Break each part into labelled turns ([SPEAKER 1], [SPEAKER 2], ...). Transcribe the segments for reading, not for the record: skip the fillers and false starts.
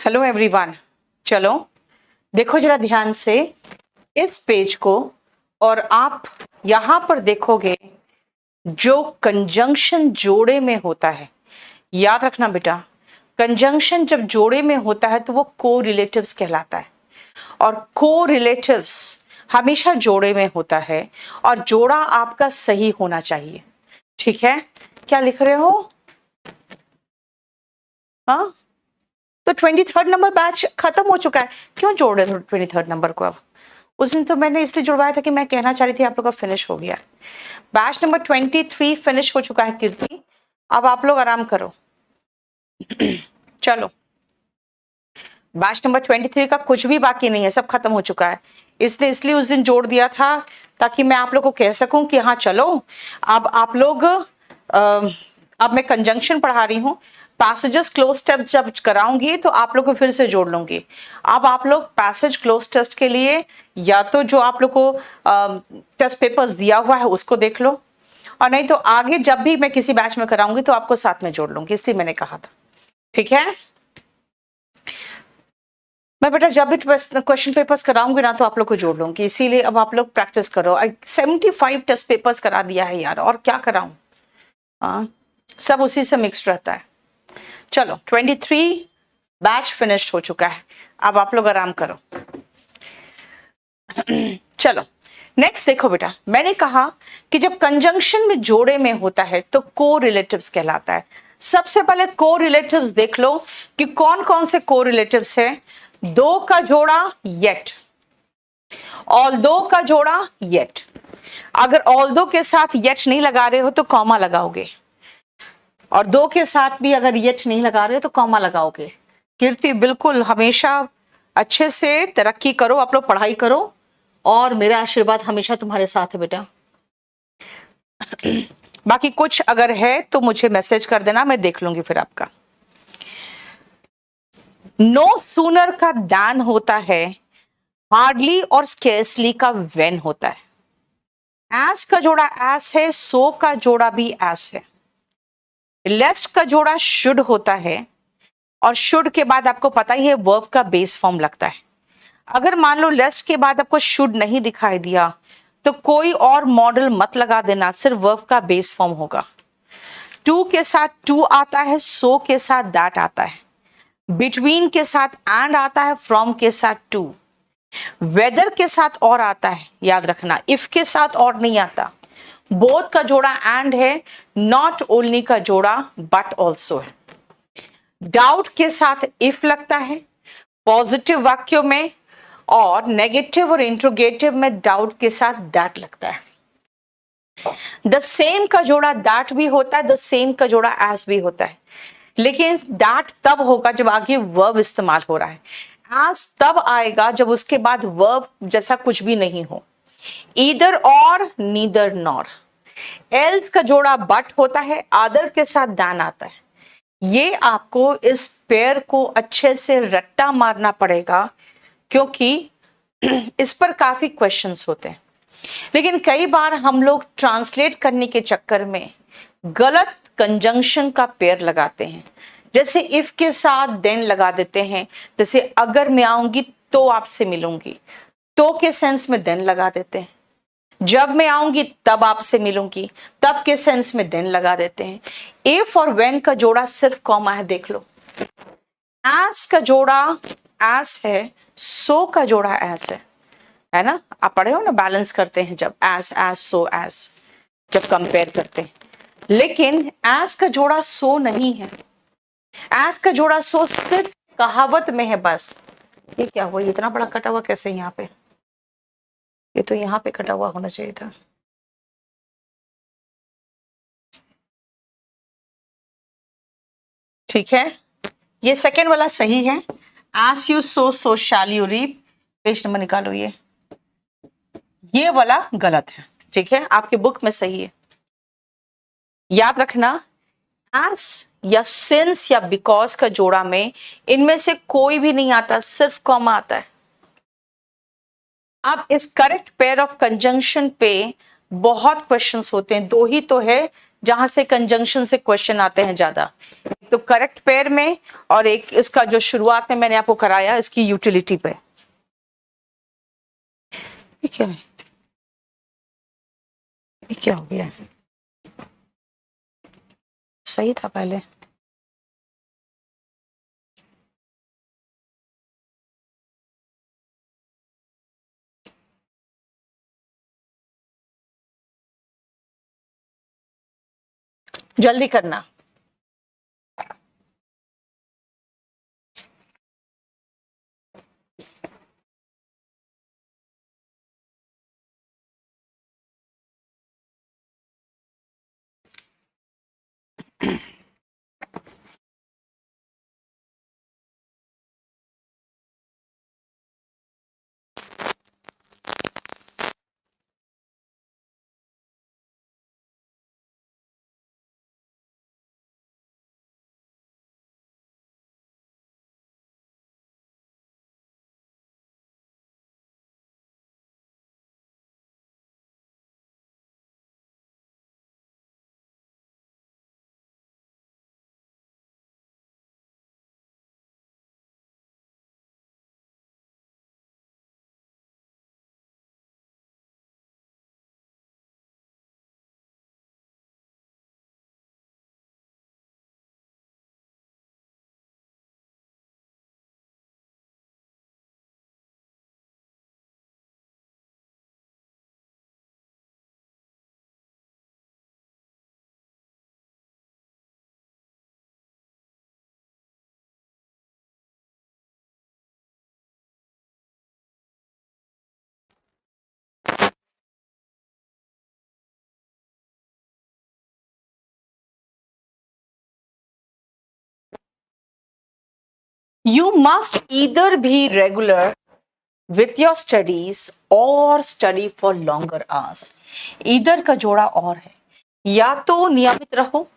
[SPEAKER 1] Hello everyone. चलो देखो जरा ध्यान से इस पेज को, और आप यहां पर देखोगे जो कंजंक्शन जोड़े में होता है। याद रखना बेटा, कंजंक्शन जब जोड़े में होता है तो वो को रिलेटिव्स कहलाता है, और को रिलेटिव्स हमेशा जोड़े में होता है, और जोड़ा आपका सही होना चाहिए। ठीक है, क्या लिख रहे हो? हाँ, तो 23rd नंबर बैच खत्म हो चुका है, क्यों जोड़ रहे थे 23rd नंबर को? अब उस दिन तो मैंने इसलिए जुड़वाया था कि मैं कहना चाह रही थी आप लोग का फिनिश हो गया। बैच नंबर 23 फिनिश हो चुका है कीर्ति, अब आप लोग आराम करो। चलो, बैच नंबर 23 का कुछ भी बाकी नहीं है, सब खत्म हो चुका है। इसलिए उस दिन जोड़ दिया था ताकि मैं आप लोग को कह सकूं कि हाँ चलो अब आप लोग अब मैं कंजंक्शन पढ़ा रही हूँ, पैसेजेस क्लोज टेस्ट जब कराऊंगी तो आप लोग को फिर से जोड़ लूंगी। अब आप लोग पैसेज क्लोज टेस्ट के लिए या तो जो आप लोग को टेस्ट पेपर्स दिया हुआ है उसको देख लो, और नहीं तो आगे जब भी मैं किसी बैच में कराऊंगी तो आपको साथ में जोड़ लूंगी, इसलिए मैंने कहा था। ठीक है, मैं बेटा जब भी क्वेश्चन पेपर्स कराऊंगी ना तो आप लोग को जोड़ लूंगी, इसीलिए अब आप लोग प्रैक्टिस करो। 75 टेस्ट पेपर्स करा दिया है यार, और क्या कराऊं? हाँ, सब उसी से मिक्स रहता है। चलो 23 बैच फिनिश हो चुका है, अब आप लोग आराम करो। चलो नेक्स्ट देखो बेटा, मैंने कहा कि जब कंजंक्शन में जोड़े में होता है तो को रिलेटिव्स कहलाता है। सबसे पहले को रिलेटिव्स देख लो कि कौन कौन से को रिलेटिव्स है। दो का जोड़ा येट, ऑल्दो का जोड़ा येट। अगर ऑल्दो के साथ येट नहीं लगा रहे हो तो कॉमा लगाओगे, और दो के साथ भी अगर येट नहीं लगा रहे हो तो कॉमा लगाओगे। कीर्ति बिल्कुल हमेशा अच्छे से तरक्की करो, आप लोग पढ़ाई करो, और मेरा आशीर्वाद हमेशा तुम्हारे साथ है बेटा। बाकी कुछ अगर है तो मुझे मैसेज कर देना, मैं देख लूंगी फिर आपका। नो सूनर का दैन होता है, हार्डली और स्केर्सली का वेन होता है। एस का जोड़ा एस है, सो का जोड़ा भी एस है। लेस्ट का जोड़ा शुड होता है, और शुड के बाद आपको पता ही है वर्ब का बेस फॉर्म लगता है। अगर मान लो लेस्ट के बाद आपको शुड नहीं दिखाई दिया तो कोई और मॉडल मत लगा देना, सिर्फ वर्ब का बेस फॉर्म होगा। टू के साथ टू आता है, सो के साथ दैट आता है, बिटवीन के साथ एंड आता है, फ्रॉम के साथ टू, वेदर के साथ और आता है, याद रखना इफ के साथ और नहीं आता। बोथ का जोड़ा एंड है, नॉट ओनली का जोड़ा बट ऑल्सो है। डाउट के साथ इफ लगता है पॉजिटिव वाक्यों में, और नेगेटिव और इंट्रोगेटिव में डाउट के साथ दैट लगता है। द सेम का जोड़ा दैट भी होता है, द सेम का जोड़ा एज भी होता है, लेकिन दैट तब होगा जब आगे वर्ब इस्तेमाल हो रहा है। एज तब आएगा जब उसके बाद वर्ब जैसा कुछ भी नहीं हो। ईदर और, नीदर नॉर। एल्स का जोड़ा बट होता है, आदर के साथ दैन आता है। ये आपको इस पेयर को अच्छे से रट्टा मारना पड़ेगा, क्योंकि इस पर काफी क्वेश्चंस होते हैं। लेकिन कई बार हम लोग ट्रांसलेट करने के चक्कर में गलत कंजंक्शन का पेयर लगाते हैं। जैसे इफ के साथ देन लगा देते हैं, जैसे अगर मैं आऊंगी तो आपसे मिलूंगी, तो के सेंस में देन लगा देते हैं। जब मैं आऊंगी तब आपसे मिलूंगी, तब के सेंस में देन लगा देते हैं। इफ और व्हेन का जोड़ा सिर्फ कॉमा है, देख लो। एस का जोड़ा एस है, सो का जोड़ा एस है ना? आप पढ़े हो ना, बैलेंस करते हैं जब एस एस सो एस, जब कंपेयर करते हैं। लेकिन एस का जोड़ा सो नहीं है, एस का जोड़ा सो सिर्फ कहावत में है बस। ये क्या हुआ, इतना बड़ा कटा हुआ कैसे यहाँ पे? ये तो यहाँ पे कटा हुआ होना चाहिए था। ठीक है, ये सेकेंड वाला सही है। As you sow shall you reap. Page number निकालो, ये वाला गलत है। ठीक है, आपके बुक में सही है। याद रखना, एस या सिंस या बिकॉज का जोड़ा में इनमें से कोई भी नहीं आता, सिर्फ कॉमा आता है। अब इस करेक्ट पेयर ऑफ कंजंक्शन पे बहुत क्वेश्चंस होते हैं, दो ही तो है जहां से कंजंक्शन से क्वेश्चन आते हैं ज्यादा, एक तो करेक्ट पेयर में और एक इसका जो शुरुआत में मैंने आपको कराया इसकी यूटिलिटी पे। ये क्या है, ये क्या हो गया, सही था पहले। जल्दी करना। You must either be regular with your studies or study for longer hours. Either का जोड़ा और है, या तो नियमित रहो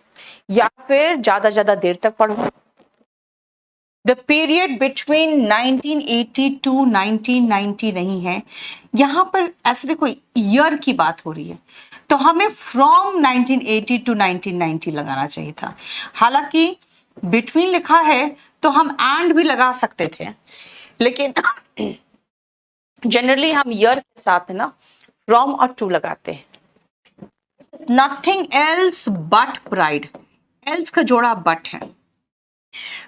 [SPEAKER 1] या फिर ज्यादा देर तक पढ़ो। द पीरियड बिटवीन 1980 टू 1990 नहीं है, यहां पर ऐसे देखो ईयर की बात हो रही है, तो हमें फ्रॉम 1980 टू 1990 लगाना चाहिए था। हालांकि बिटवीन लिखा है तो हम एंड भी लगा सकते थे, लेकिन जनरली हम ईयर के साथ ना फ्रॉम और टू लगाते हैं। Nothing else but pride, else का जोड़ा बट है।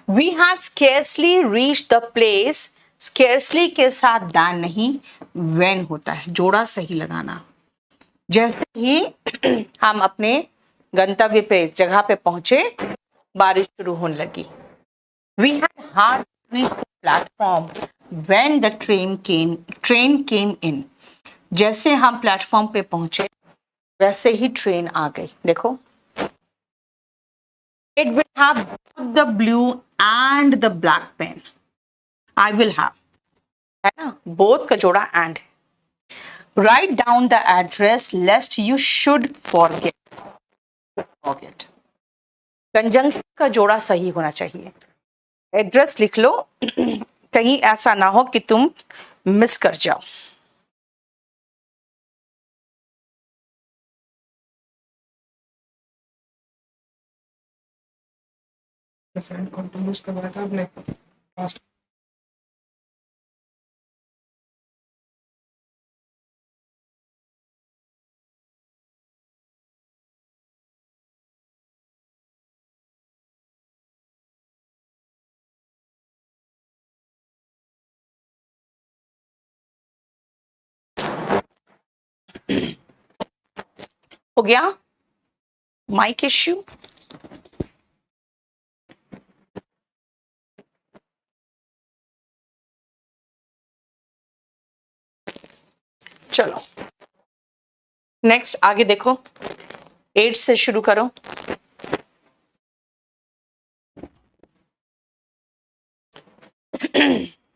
[SPEAKER 1] We had scarcely reach the place, scarcely के साथ दैन नहीं, वेन होता है, जोड़ा सही लगाना। जैसे ही हम अपने गंतव्य पे जगह पे पहुंचे बारिश शुरू होने लगी। We had hard reach the platform when the train came in. जैसे हम प्लेटफॉर्म पे पहुंचे वैसे ही ट्रेन आ गई। देखो, it will have the blue and the black pen. I will have, है ना, बोथ का जोड़ा एंड है। Right down the address lest you should forget. Conjunction का जोड़ा सही होना चाहिए। एड्रेस लिख लो कहीं ऐसा ना हो कि तुम मिस कर जाओ।
[SPEAKER 2] करवाया था आपने पास्ट।
[SPEAKER 1] हो गया माइक इश्यू। चलो नेक्स्ट आगे देखो, 8 से शुरू करो।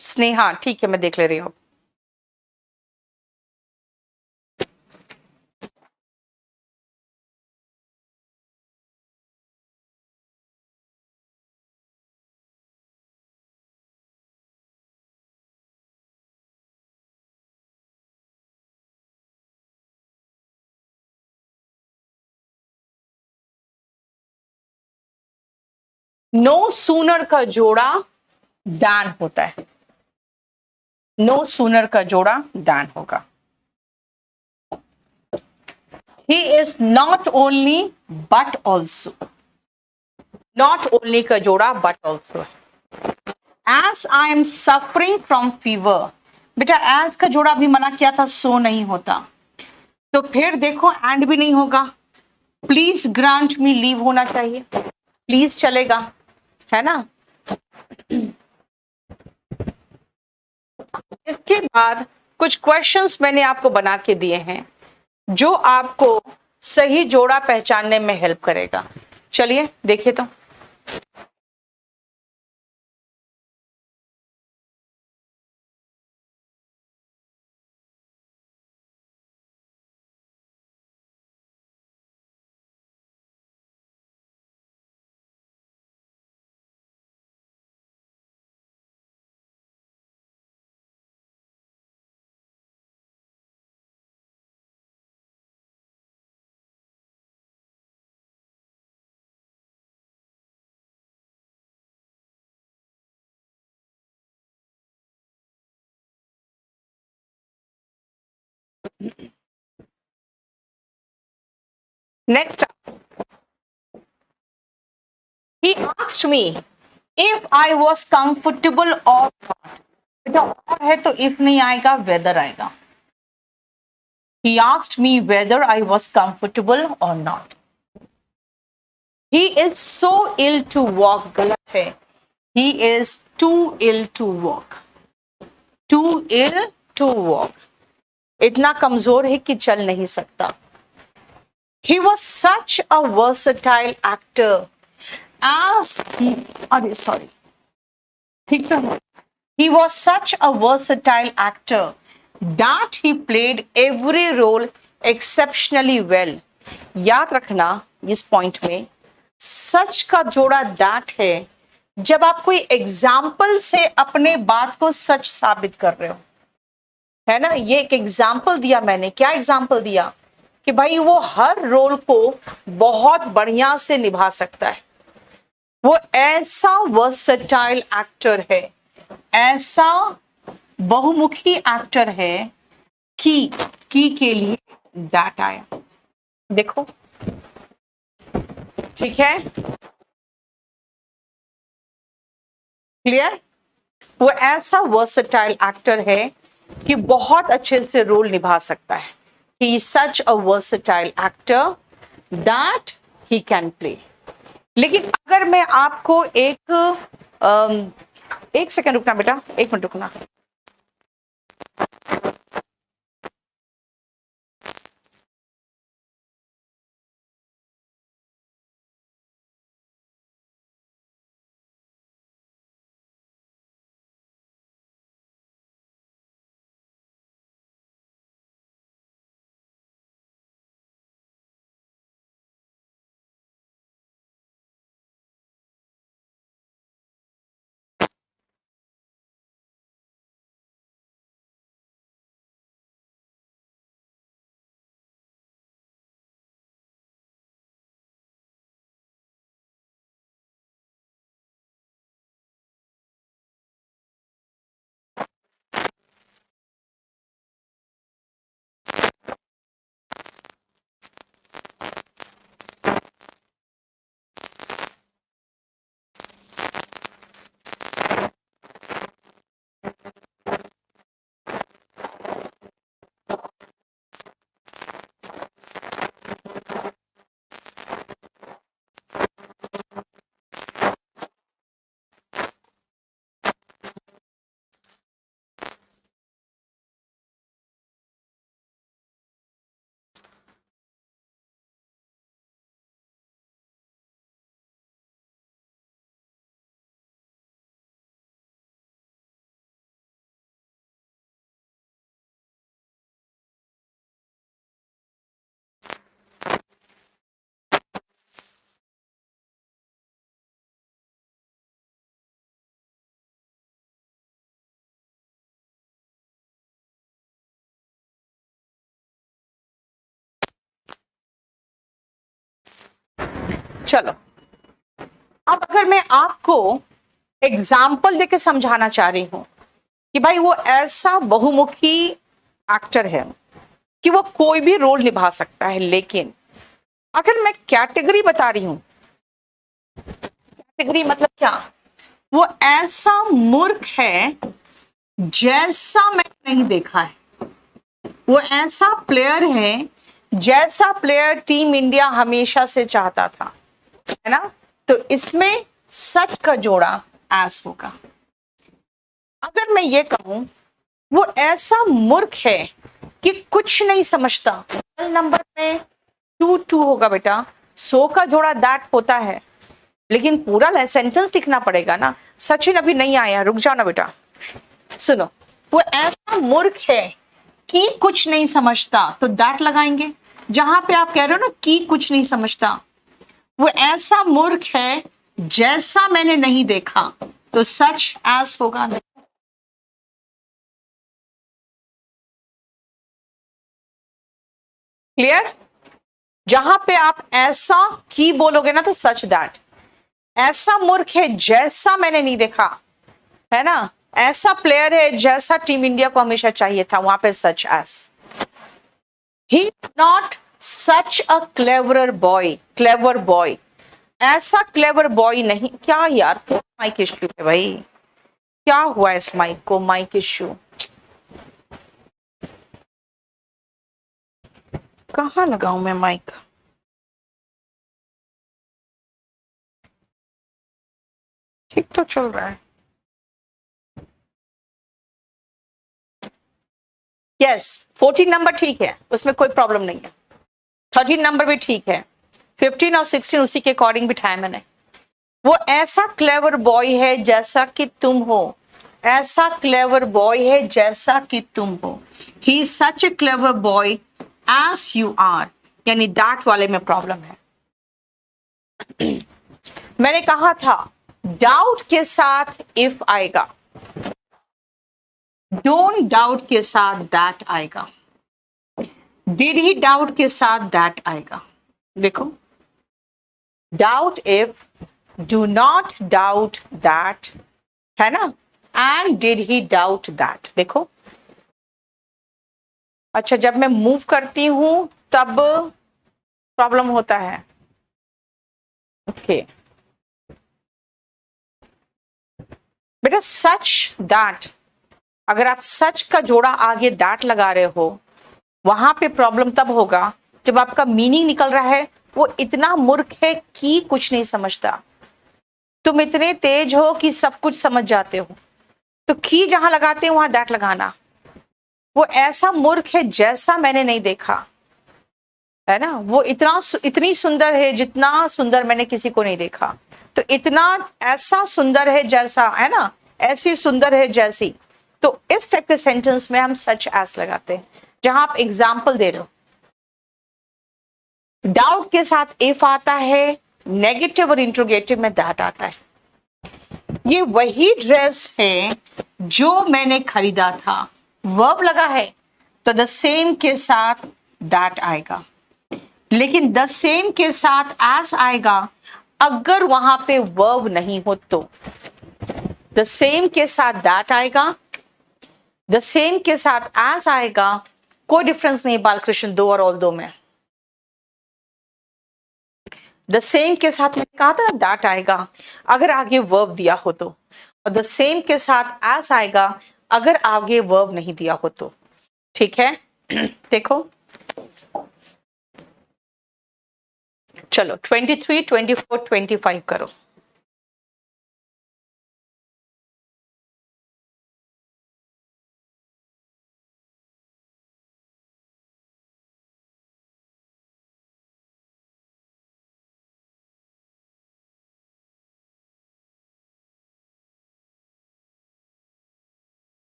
[SPEAKER 1] स्नेहा, ठीक है, मैं देख ले रही हूँ। नो सूनर का जोड़ा दान होता है, नो सूनर का जोड़ा दान होगा। He is not only but also, not only का जोड़ा but also. As I am suffering from fever, बेटा एज का जोड़ा भी मना किया था, सो नहीं होता, तो फिर देखो एंड भी नहीं होगा, प्लीज ग्रांट मी लीव होना चाहिए, प्लीज चलेगा, है ना। इसके बाद कुछ क्वेश्चंस मैंने आपको बना के दिए हैं जो आपको सही जोड़ा पहचानने में हेल्प करेगा। चलिए देखिए तो। Next, he asked me if I was comfortable or not। बेटा और है तो if नहीं आएगा, whether आएगा। He asked me whether I was comfortable or not। He is so ill to walk, गलत है। He is too ill to walk, too ill to walk, इतना कमजोर है कि चल नहीं सकता। He was such a versatile actor as he, अरे सॉरी, ठीक तो है। He was such a versatile actor that he played every role exceptionally well। याद रखना इस पॉइंट में सच का जोड़ा दैट है जब आप कोई एग्जाम्पल से अपने बात को सच साबित कर रहे हो, है ना। ये एक एग्जाम्पल दिया मैंने, क्या एग्जाम्पल दिया कि भाई वो हर रोल को बहुत बढ़िया से निभा सकता है, वो ऐसा वर्सेटाइल एक्टर है, ऐसा बहुमुखी एक्टर है की के लिए दैट आया। देखो ठीक है, क्लियर। वो ऐसा वर्सेटाइल एक्टर है कि बहुत अच्छे से रोल निभा सकता है। He is such a versatile actor that he can play. लेकिन अगर मैं आपको एक सेकंड रुकना बेटा, एक मिनट रुकना। चलो अब अगर मैं आपको एग्जाम्पल देके समझाना चाह रही हूं कि भाई वो ऐसा बहुमुखी एक्टर है कि वो कोई भी रोल निभा सकता है, लेकिन अगर मैं कैटेगरी बता रही हूं, कैटेगरी मतलब क्या, वो ऐसा मूर्ख है जैसा मैंने नहीं देखा है, वो ऐसा प्लेयर है जैसा प्लेयर टीम इंडिया हमेशा से चाहता था, है ना। तो इसमें सच का जोड़ा एस होगा। अगर मैं ये कहूं वो ऐसा मूर्ख है कि कुछ नहीं समझता, नंबर में 2 होगा बेटा, 100 का जोड़ा दैट होता है, लेकिन पूरा सेंटेंस लिखना पड़ेगा ना। सचिन अभी नहीं आया, रुक जाओ ना बेटा, सुनो। वो ऐसा मूर्ख है कि कुछ नहीं समझता, तो दैट लगाएंगे। जहां पे आप कह रहे हो ना कि कुछ नहीं समझता, वो ऐसा मूर्ख है जैसा मैंने नहीं देखा, तो सच एस होगा। क्लियर? जहां पे आप ऐसा की बोलोगे ना तो सच दैट। ऐसा मूर्ख है जैसा मैंने नहीं देखा, है ना। ऐसा प्लेयर है जैसा टीम इंडिया को हमेशा चाहिए था, वहां पे such as. He not such a clever boy, clever boy, ऐसा क्लेवर बॉय नहीं। क्या यार माइक इश्यू है भाई, क्या हुआ इस माइक को, माइक इश्यू कहाँ लगाऊं मैं माइक? ठीक तो चल रहा है। यस 14 नंबर ठीक है, उसमें कोई प्रॉब्लम नहीं है। 13 नंबर भी ठीक है, 15 और 16 उसी के अकॉर्डिंग बिठाया मैंने। वो ऐसा क्लेवर बॉय है जैसा कि तुम हो, ऐसा क्लेवर बॉय है जैसा कि तुम हो। He such a clever boy as you are, यानी दैट वाले में प्रॉब्लम है। मैंने कहा था डाउट के साथ इफ आएगा, डोंट डाउट के साथ दैट आएगा, डिड ही डाउट के साथ दैट आएगा। देखो doubt if, do not doubt that, है ना, and did he doubt that. देखो अच्छा, जब मैं मूव करती हूं तब प्रॉब्लम होता है। ओके बेटा, सच दैट, अगर आप सच का जोड़ा आगे दैट लगा रहे हो, वहां पे प्रॉब्लम तब होगा जब आपका मीनिंग निकल रहा है वो इतना मूर्ख है कि कुछ नहीं समझता, तुम इतने तेज हो कि सब कुछ समझ जाते हो, तो की जहां लगाते हैं वहां दैट लगाना। वो ऐसा मूर्ख है जैसा मैंने नहीं देखा, है ना। वो इतनी सुंदर है जितना सुंदर मैंने किसी को नहीं देखा, तो इतना ऐसा सुंदर है जैसा, है ना, ऐसी सुंदर है जैसी। तो इस टाइप के सेंटेंस में हम सच एस लगाते हैं, जहां आप एग्जाम्पल दे रहे हो। डाउट के साथ इफ आता है, नेगेटिव और इंट्रोगेटिव में दैट आता है। ये वही ड्रेस है जो मैंने खरीदा था, वर्ब लगा है तो द सेम के साथ दैट आएगा, लेकिन द सेम के साथ एस आएगा अगर वहां पे वर्ब नहीं हो तो। द सेम के साथ दैट आएगा, द सेम के साथ एस आएगा, कोई डिफरेंस नहीं बालकृष्ण दो और ऑल दो में। द सेम के साथ मैंने कहा था दैट आएगा अगर आगे वर्ब दिया हो तो, और द सेम के साथ एस आएगा अगर आगे वर्ब नहीं दिया हो तो। ठीक है देखो चलो 23, 24, 25 करो।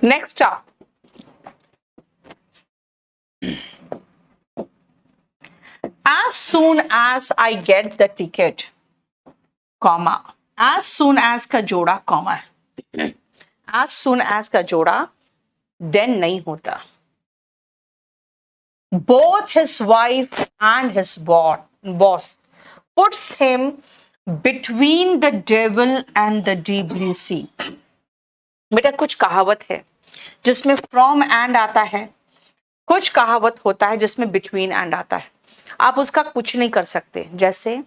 [SPEAKER 1] नेक्स्ट आप as soon as I get the ticket, comma, as soon as का जोड़ा कॉमा है, as soon as का जोड़ा then नहीं होता। both his wife and his boss puts him between the devil and the deep blue sea. बेटा कुछ कहावत है जिसमें फ्रॉम एंड आता है, कुछ कहावत होता है जिसमें बिटवीन एंड आता है, आप उसका कुछ नहीं कर सकते। जैसे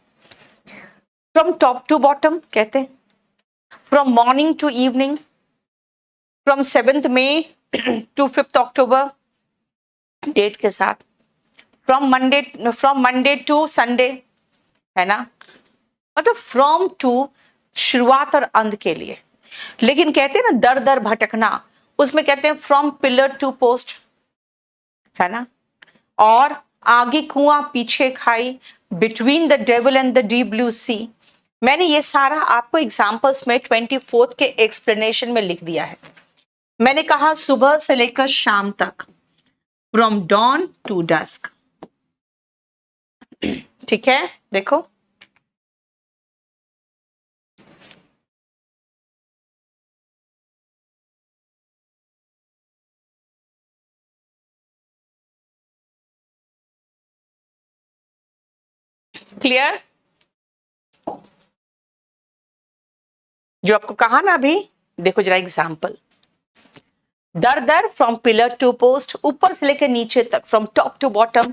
[SPEAKER 1] फ्रॉम टॉप टू बॉटम कहते हैं, from morning to evening, from 7th May to 5th October date के साथ, फ्रॉम मंडे टू संडे, है ना, मतलब फ्रॉम टू शुरुआत और अंत के लिए। लेकिन कहते हैं ना दर दर भटकना, उसमें कहते हैं फ्रॉम पिलर टू पोस्ट, है ना, और आगे कुआं पीछे खाई, between the devil and the deep blue sea. मैंने ये सारा आपको एग्जांपल्स में 24th के एक्सप्लेनेशन में लिख दिया है। मैंने कहा सुबह से लेकर शाम तक, फ्रॉम डॉन टू डस्क, ठीक है, देखो क्लियर। जो आपको कहा ना अभी, देखो जरा एग्जांपल, दर दर फ्रॉम पिलर टू पोस्ट, ऊपर से लेकर नीचे तक, फ्रॉम टॉप टू बॉटम,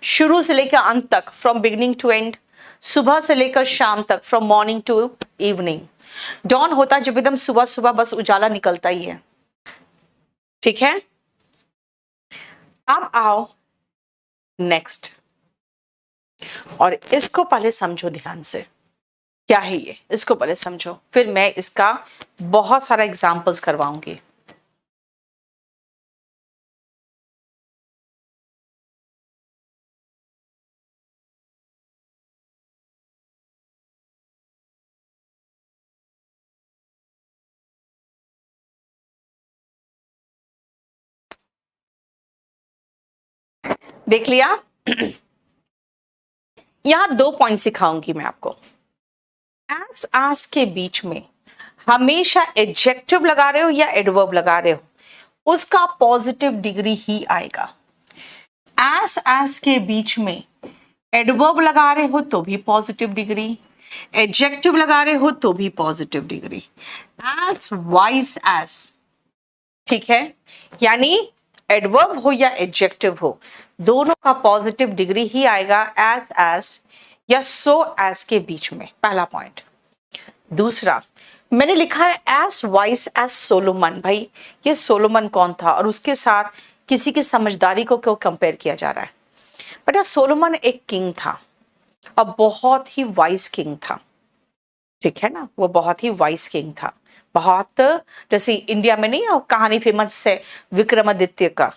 [SPEAKER 1] शुरू से लेकर अंत तक, फ्रॉम बिगिनिंग टू एंड, सुबह से लेकर शाम तक, from morning to evening. Dawn होता है जब एकदम सुबह सुबह बस उजाला निकलता ही है, ठीक है। अब आओ नेक्स्ट, और इसको पहले समझो ध्यान से, क्या है ये, इसको पहले समझो, फिर मैं इसका बहुत सारा एग्जाम्पल्स करवाऊंगी। देख लिया। यहां 2 पॉइंट सिखाऊंगी मैं आपको। एस आस के बीच में हमेशा एडजेक्टिव लगा रहे हो या एडवर्ब लगा रहे हो, उसका पॉजिटिव डिग्री ही आएगा। एस के बीच में एडवर्ब लगा रहे हो तो भी पॉजिटिव डिग्री, एडजेक्टिव लगा रहे हो तो भी positive degree. S vice S, ठीक है, यानी एडवर्ब हो या एडजेक्टिव हो, दोनों का पॉजिटिव डिग्री ही आएगा एस या सो एस के बीच में, पहला पॉइंट। दूसरा, मैंने लिखा है एस वाइस एस सोलोमन। भाई ये सोलोमन कौन था और उसके साथ किसी की समझदारी को क्यों कंपेयर किया जा रहा है? बेटा सोलोमन एक किंग था और बहुत ही वाइस किंग था, ठीक है ना, वो बहुत ही वाइस किंग था। बहुत, जैसे इंडिया में नहीं कहानी फेमस है विक्रमादित्य का,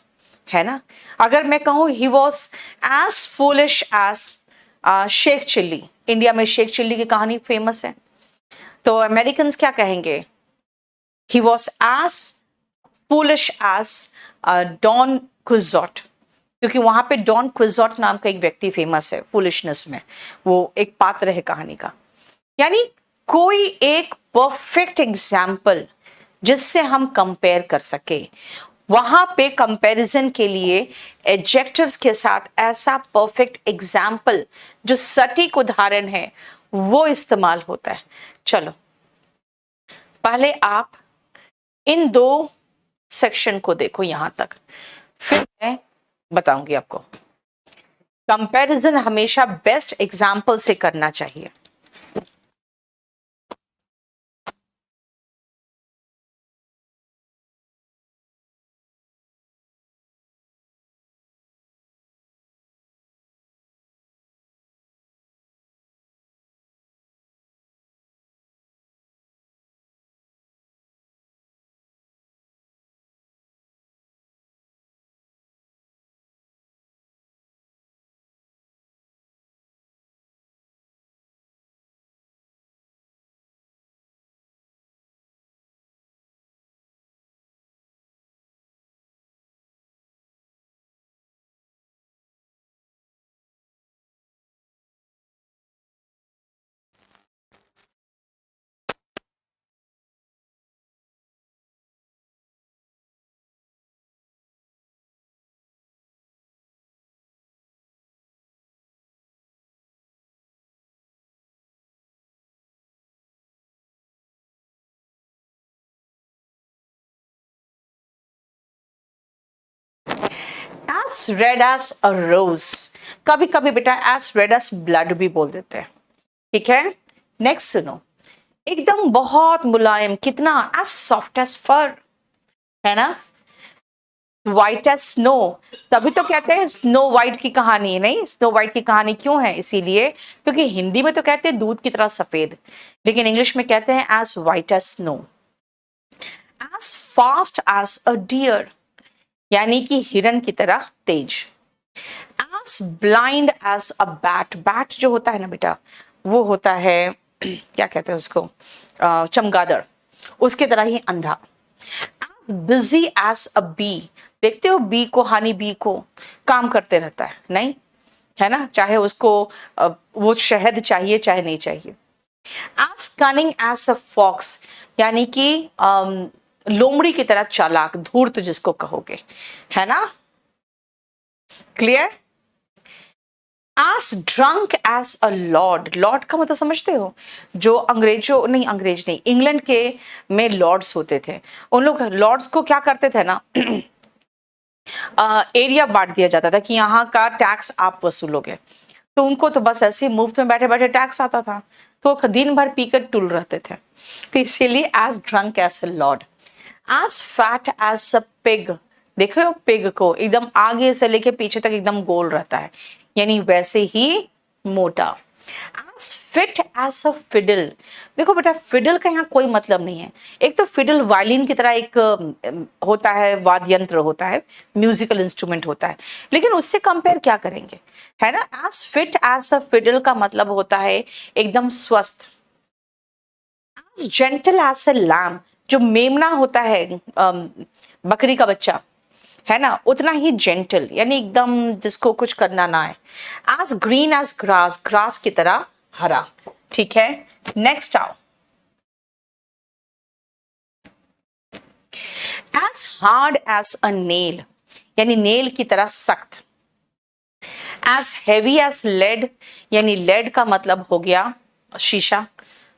[SPEAKER 1] है ना, अगर मैं कहूँ he was as foolish as Sheikh Chilli, India में शेख चिल्ली की कहानी फेमस है, तो अमेरिकन क्या कहेंगे? He was as foolish as Don Quixote, क्योंकि वहां पे डॉन क्विजोट नाम का एक व्यक्ति फेमस है फूलिशनेस में, वो एक पात्र है कहानी का। यानी कोई एक परफेक्ट एग्जाम्पल जिससे हम कंपेयर कर सके, वहां पे कंपैरिजन के लिए एडजेक्टिव्स के साथ ऐसा परफेक्ट एग्जाम्पल जो सटीक उदाहरण है वो इस्तेमाल होता है। चलो पहले आप इन 2 सेक्शन को देखो यहां तक, फिर मैं बताऊंगी आपको। कंपैरिजन हमेशा बेस्ट एग्जाम्पल से करना चाहिए। as red as a rose, कभी कभी बेटा as red as blood भी बोल देते हैं, ठीक है। नेक्स्ट सुनो, एकदम बहुत मुलायम, कितना, as soft as fur, है ना। व्हाइट एज स्नो, तभी तो कहते हैं स्नो वाइट की कहानी, नहीं स्नो वाइट की कहानी क्यों है, इसीलिए क्योंकि हिंदी में तो कहते हैं दूध की तरह सफेद, लेकिन इंग्लिश में कहते हैं as white as snow. As fast as a deer, यानी कि हिरन की तरह तेज। As blind as a bat, bat जो होता है ना बेटा, वो होता है क्या कहते हैं उसको, चमगादड़, उसकी तरह ही अंधा। बिजी एज अ बी, देखते हो बी को, हानी बी को, काम करते रहता है, नहीं है ना, चाहे उसको वो शहद चाहिए चाहे नहीं चाहिए। As cunning as a fox, यानी कि लोमड़ी की तरह चालाक, धूर्त जिसको कहोगे, है ना, clear. As drunk as a lord, lord का मतलब समझते हो, जो अंग्रेजों, नहीं अंग्रेज नहीं, इंग्लैंड के में लॉर्ड्स होते थे, उन लोग लॉर्ड्स को क्या करते थे ना एरिया बांट दिया जाता था कि यहाँ का टैक्स आप वसूलोगे, तो उनको तो बस ऐसे ही मुफ्त में बैठे बैठे टैक्स आता था, तो दिन भर पीकर टुल रहते थे, तो इसीलिए as drunk as a lord. As fat as a pig, देखो पिग को एकदम आगे से लेके पीछे तक एकदम गोल रहता है, यानी वैसे ही मोटा। As fit as a fiddle, देखो बेटा फिडल का यहाँ कोई मतलब नहीं है, एक तो फिडल वायलिन की तरह एक होता है, वाद्य यंत्र होता है, म्यूजिकल इंस्ट्रूमेंट होता है, लेकिन उससे कंपेयर क्या करेंगे, है ना। As fit as a fiddle का मतलब होता है एकदम स्वस्थ। As gentle as a lamb, जो मेमना होता है, बकरी का बच्चा, है ना, उतना ही जेंटल, यानी एकदम जिसको कुछ करना ना है। As green as grass, grass की तरह हरा, ठीक है। नेक्स्ट आओ, as hard as a nail, यानी नेल की तरह सख्त। एज हैवी एज लेड, यानी लेड का मतलब हो गया शीशा,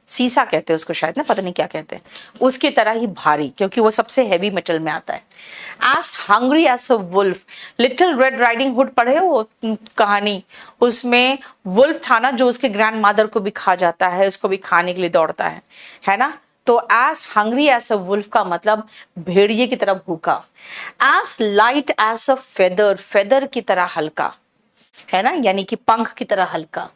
[SPEAKER 1] सीसा कहते हैं उसको शायद ना, पता नहीं क्या कहते हैं, उसकी तरह ही भारी, क्योंकि वो सबसे हैवी मेटल में आता है। As hungry as a wolf, little red riding hood पढ़े हो कहानी, उसमें वुल्फ था ना जो उसके ग्रैंड मदर को भी खा जाता है, उसको भी खाने के लिए दौड़ता है ना। तो as hungry as a wolf का मतलब भेड़िए की तरह भूखा। As light as a feather, feather की तरह हल्का, है ना, यानी कि पंख की तरह हल्का।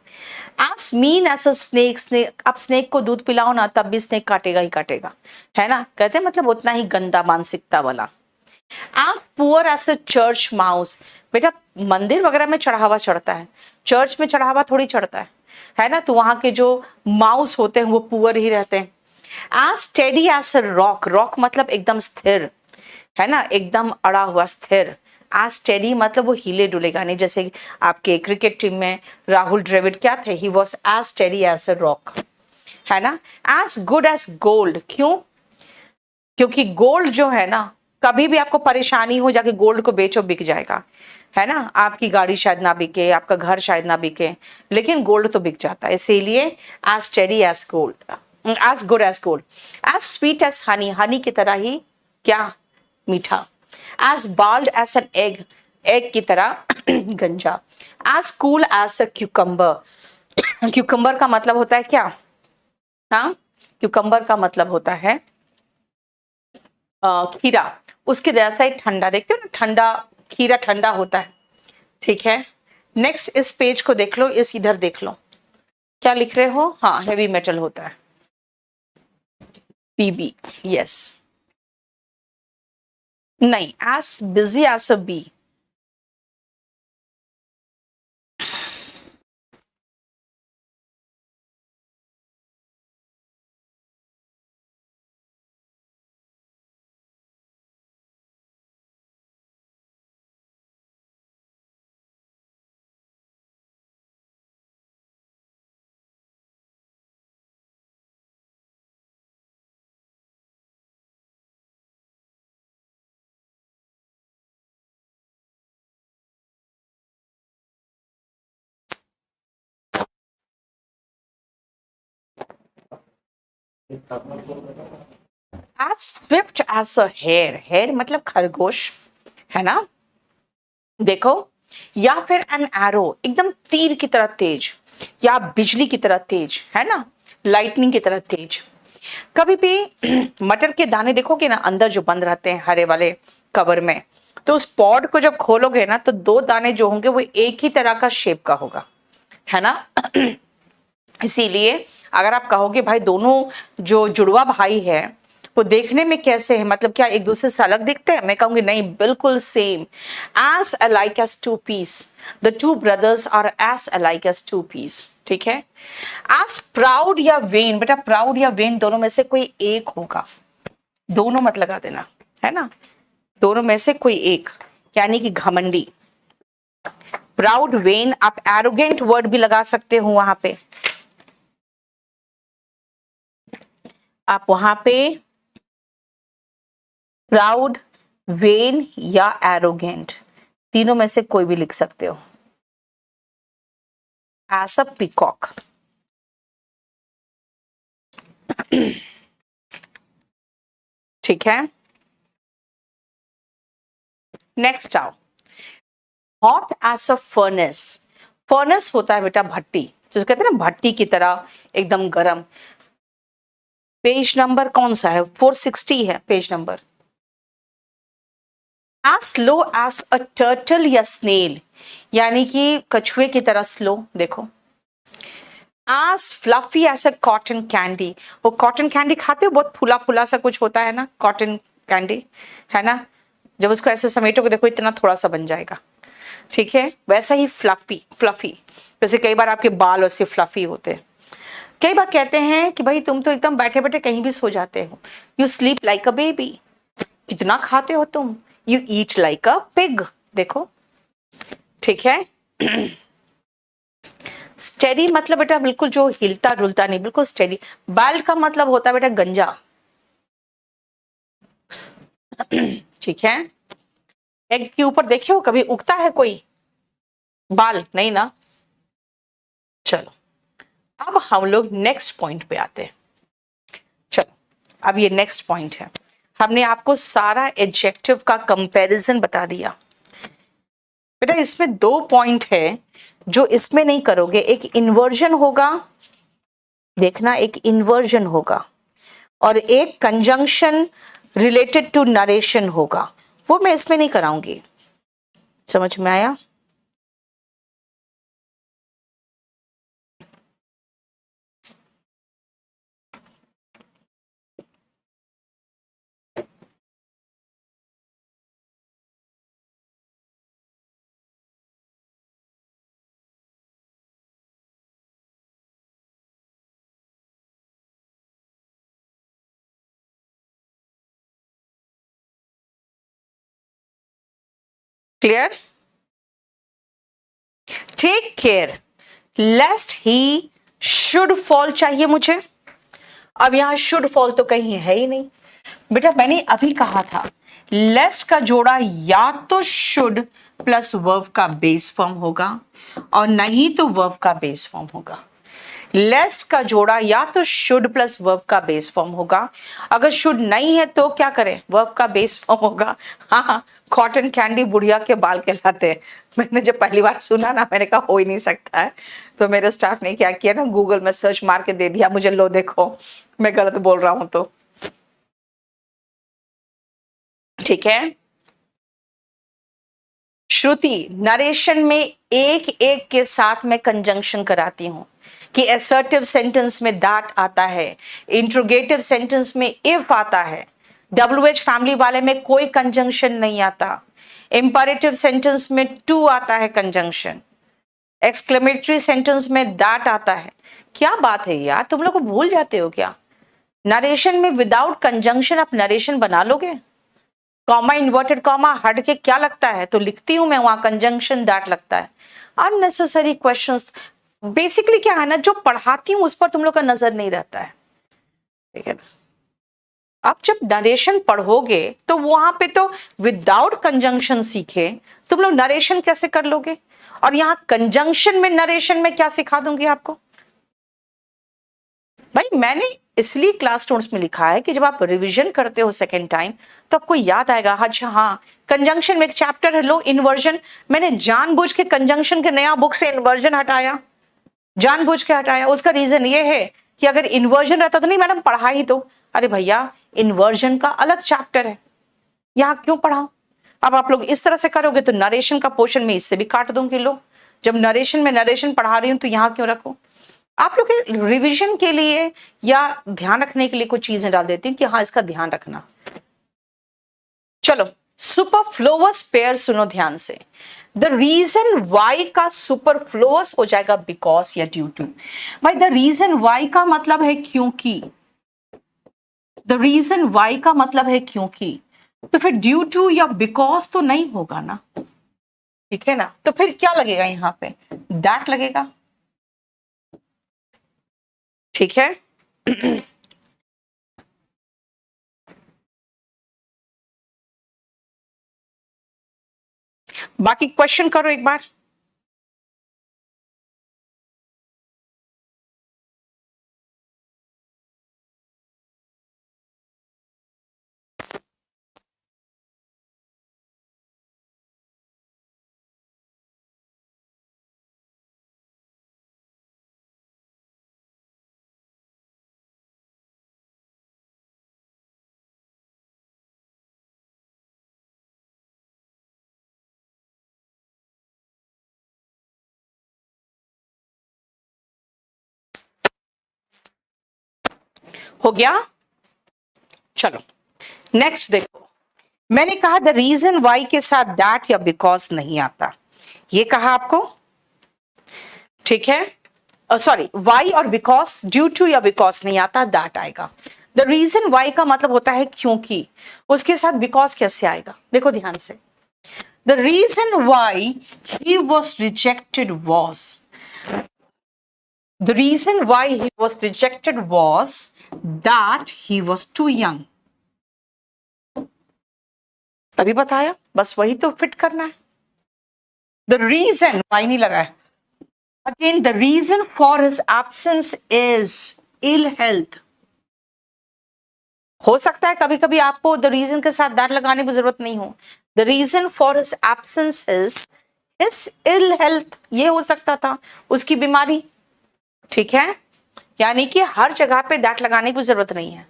[SPEAKER 1] As mean as a snake, snake, अब स्नेक को दूध पिलाओ ना तब भी स्नेक काटेगा ही काटेगा, है ना, कहते हैं मतलब उतना ही गंदा मानसिकता वाला। As poor as a church mouse, बेटा मंदिर वगैरह में चढ़ावा चढ़ता है, चर्च में चढ़ावा थोड़ी चढ़ता है ना, तो वहां के जो माउस होते हैं वो पुअर ही रहते हैं। As steady as a rock, rock मतलब एकदम स्थिर, है ना, एकदम अड़ा हुआ स्थिर। आज स्टेडी मतलब वो हिले डुलेगा नहीं, जैसे आपके क्रिकेट टीम में राहुल द्रविड़ क्या थे, he was as steady as a rock, है ना। एज गुड एज गोल्ड, क्यों, क्योंकि गोल्ड जो है ना, कभी भी आपको परेशानी हो जाके गोल्ड को बेचो बिक जाएगा, है ना, आपकी गाड़ी शायद ना बिके, आपका घर शायद ना बिके, लेकिन गोल्ड तो बिक जाता है, इसीलिए as steady as gold, as good as gold. As sweet as honey, honey की तरह ही क्या, मीठा। As bald as an egg, egg की तरह गंजा। As cool as a cucumber, cucumber का मतलब होता है क्या, हाँ, क्यूकम्बर का मतलब होता है खीरा, उसके जैसा ही ठंडा, देखते हो ना ठंडा, खीरा ठंडा होता है, ठीक है। नेक्स्ट इस पेज को देख लो, इस इधर देख लो क्या लिख रहे हो, हाँ हैवी मेटल होता है, पीबी, यस, नहीं as busy as a bee. As swift as a hare, hare मतलब खरगोश, है ना। देखो, या फिर एन एरो, एकदम तीर की तरह तेज, या बिजली की तरह तेज, है ना, लाइटनिंग की तरह तेज। कभी भी मटर के दाने देखोगे ना अंदर जो बंद रहते हैं हरे वाले कवर में, तो उस पॉड को जब खोलोगे ना तो दो दाने जो होंगे वो एक ही तरह का शेप का होगा, है ना। इसीलिए अगर आप कहोगे भाई दोनों जो जुड़वा भाई है वो देखने में कैसे है, मतलब क्या एक दूसरे से अलग दिखते हैं, मैं कहूंगी नहीं, बिल्कुल same, as alike as two peas, the two brothers are as alike as two peas, ठीक है। एज प्राउड या वेन, बेटा प्राउड या वेन दोनों में से कोई एक होगा, दोनों मत लगा देना, है ना, दोनों में से कोई एक, यानी कि घमंडी। प्राउड, वेन, आप एरोगेंट वर्ड भी लगा सकते हो वहां पे, आप वहां पे प्राउड, वेन या एरोगेंट, तीनों में से कोई भी लिख सकते हो। एज अ पीकॉक, ठीक है। नेक्स्ट आओ, hot as a furnace. Furnace होता है बेटा भट्टी, जो कहते हैं ना भट्टी की तरह एकदम गरम। पेज नंबर कौन सा है, 460 है page number. As slow as a turtle या स्नेल, यानी कि कछुए की तरह स्लो, देखो। As fluffy as a cotton candy, वो कॉटन कैंडी खाते हो, बहुत फूला फूला सा कुछ होता है ना कॉटन कैंडी, है ना, जब उसको ऐसे समेटोगे देखो इतना थोड़ा सा बन जाएगा, ठीक है। वैसा ही फ्लफी, फ्लफी, जैसे कई बार आपके बाल वैसे फ्लफी होते हैं। कई बार कहते हैं कि भाई तुम तो एकदम बैठे बैठे कहीं भी सो जाते हो, you sleep like a baby, कितना खाते हो तुम, you eat like a pig, देखो, ठीक है। स्टेडी मतलब बेटा बिल्कुल जो हिलता डुलता नहीं, बिल्कुल स्टेडी। बाल का मतलब होता है बेटा गंजा, ठीक है। एग के ऊपर देखे हो कभी उगता है कोई बाल, नहीं ना। चलो अब हम लोग नेक्स्ट पॉइंट पे आते हैं। चलो अब ये नेक्स्ट पॉइंट है, हमने आपको सारा एडजेक्टिव का कंपैरिजन बता दिया। बेटा इसमें दो पॉइंट है जो इसमें नहीं करोगे, एक इन्वर्जन होगा, देखना एक इन्वर्जन होगा, और एक कंजंक्शन रिलेटेड टू नरेशन होगा, वो मैं इसमें नहीं कराऊंगी। समझ में आया? Clear? Take care lest he should fall चाहिए मुझे। अब यहां शुड फॉल तो कहीं है ही नहीं बेटा, मैंने अभी कहा था लेस्ट का जोड़ा या तो शुड प्लस वर्ब का बेस फॉर्म होगा और नहीं तो वर्ब का बेस फॉर्म होगा। लेस्ट का जोड़ा या तो शुड प्लस वर्ब का बेस फॉर्म होगा, अगर शुड नहीं है तो क्या करें, वर्ब का बेस फॉर्म होगा। हाँ, कॉटन कैंडी बुढ़िया के बाल कहलाते हैं। मैंने जब पहली बार सुना ना मैंने कहा हो ही नहीं सकता है, तो मेरे स्टाफ ने क्या किया ना, गूगल में सर्च मार के दे दिया मुझे, लो देखो मैं गलत बोल रहा हूं तो, ठीक है। श्रुति, नरेशन में एक एक के साथ मैं कंजंक्शन कराती हूं कि असर्टिव सेंटेंस में दैट आता है, इंट्रोगेटिव सेंटेंस में इफ आता है, WH फैमिली वाले में कोई कंजंक्शन नहीं आता, इंपरेटिव सेंटेंस में टू आता है कंजंक्शन, एक्सक्लेमेटरी सेंटेंस में दैट आता है। क्या बात है यार, तुम लोग को भूल जाते हो क्या? नरेशन में विदाउट कंजंक्शन आप नरेशन बना लोगे? कॉमा इन्वर्टेड कॉमा हट के क्या लगता है तो लिखती हूं मैं वहां कंजंक्शन दैट लगता है। अननेसेसरी क्वेश्चंस, बेसिकली क्या है ना, जो पढ़ाती हूं उस पर तुम लोग का नजर नहीं रहता है, ठीक है ना। आप जब नरेशन पढ़ोगे तो वहां पे तो विदाउट कंजंक्शन सीखे, तुम लोग नरेशन कैसे कर लोगे? और यहां कंजंक्शन में नरेशन में क्या सिखा दूंगी आपको? भाई मैंने इसलिए क्लास नोट्स में लिखा है कि जब आप रिवीजन करते हो सेकेंड टाइम तो आपको याद आएगा, अच्छा हाँ कंजंक्शन में एक चैप्टर है लो इन्वर्जन, मैंने जानबूझ के कंजंक्शन के नया बुक से इन्वर्जन हटाया, जानबूझ के हटाया। उसका रीजन ये है कि अगर इन्वर्जन रहता तो नहीं मैडम पढ़ा ही तो, अरे भैया इन्वर्जन का अलग चैप्टर है, यहाँ क्यों पढ़ाओ। अब आप लोग इस तरह से करोगे तो नरेशन का पोर्शन में इससे भी काट दूंगी, लो जब नरेशन में नरेशन पढ़ा रही हूं तो यहाँ क्यों रखो। आप लोग के रिवीजन के लिए या ध्यान रखने के लिए कुछ चीजें डाल देती हूँ कि हाँ इसका ध्यान रखना। चलो सुपरफ्लोअस पेयर सुनो ध्यान से। द रीजन वाई का सुपरफ्लोअस हो जाएगा बिकॉज या ड्यू टू। भाई द रीजन वाई का मतलब है क्योंकि, द रीजन वाई का मतलब है क्योंकि, तो फिर ड्यू टू या बिकॉज तो नहीं होगा ना, ठीक है ना। तो फिर क्या लगेगा यहां पे, दैट लगेगा, ठीक है। बाकी क्वेश्चन करो एक बार। हो गया। चलो नेक्स्ट देखो, मैंने कहा द रीजन वाई के साथ दैट या बिकॉज नहीं आता, ये कहा आपको, ठीक है। सॉरी वाई और बिकॉज, ड्यू टू या बिकॉज नहीं आता, दैट आएगा। द रीजन वाई का मतलब होता है क्योंकि, उसके साथ बिकॉज कैसे आएगा, देखो ध्यान से। The reason why he was rejected was, the reason why he was rejected was that he was too young. तभी बताया, बस वही तो फिट करना है। द रीजन वाई नहीं लगा है। Again, the reason for his absence is ill health. हो सकता है कभी कभी आपको द रीजन के साथ दैट लगाने की जरूरत नहीं हो। The reason for his absence is his ill health, ये हो सकता था उसकी बीमारी, ठीक है। यानी कि हर जगह पे दैट लगाने की जरूरत नहीं है।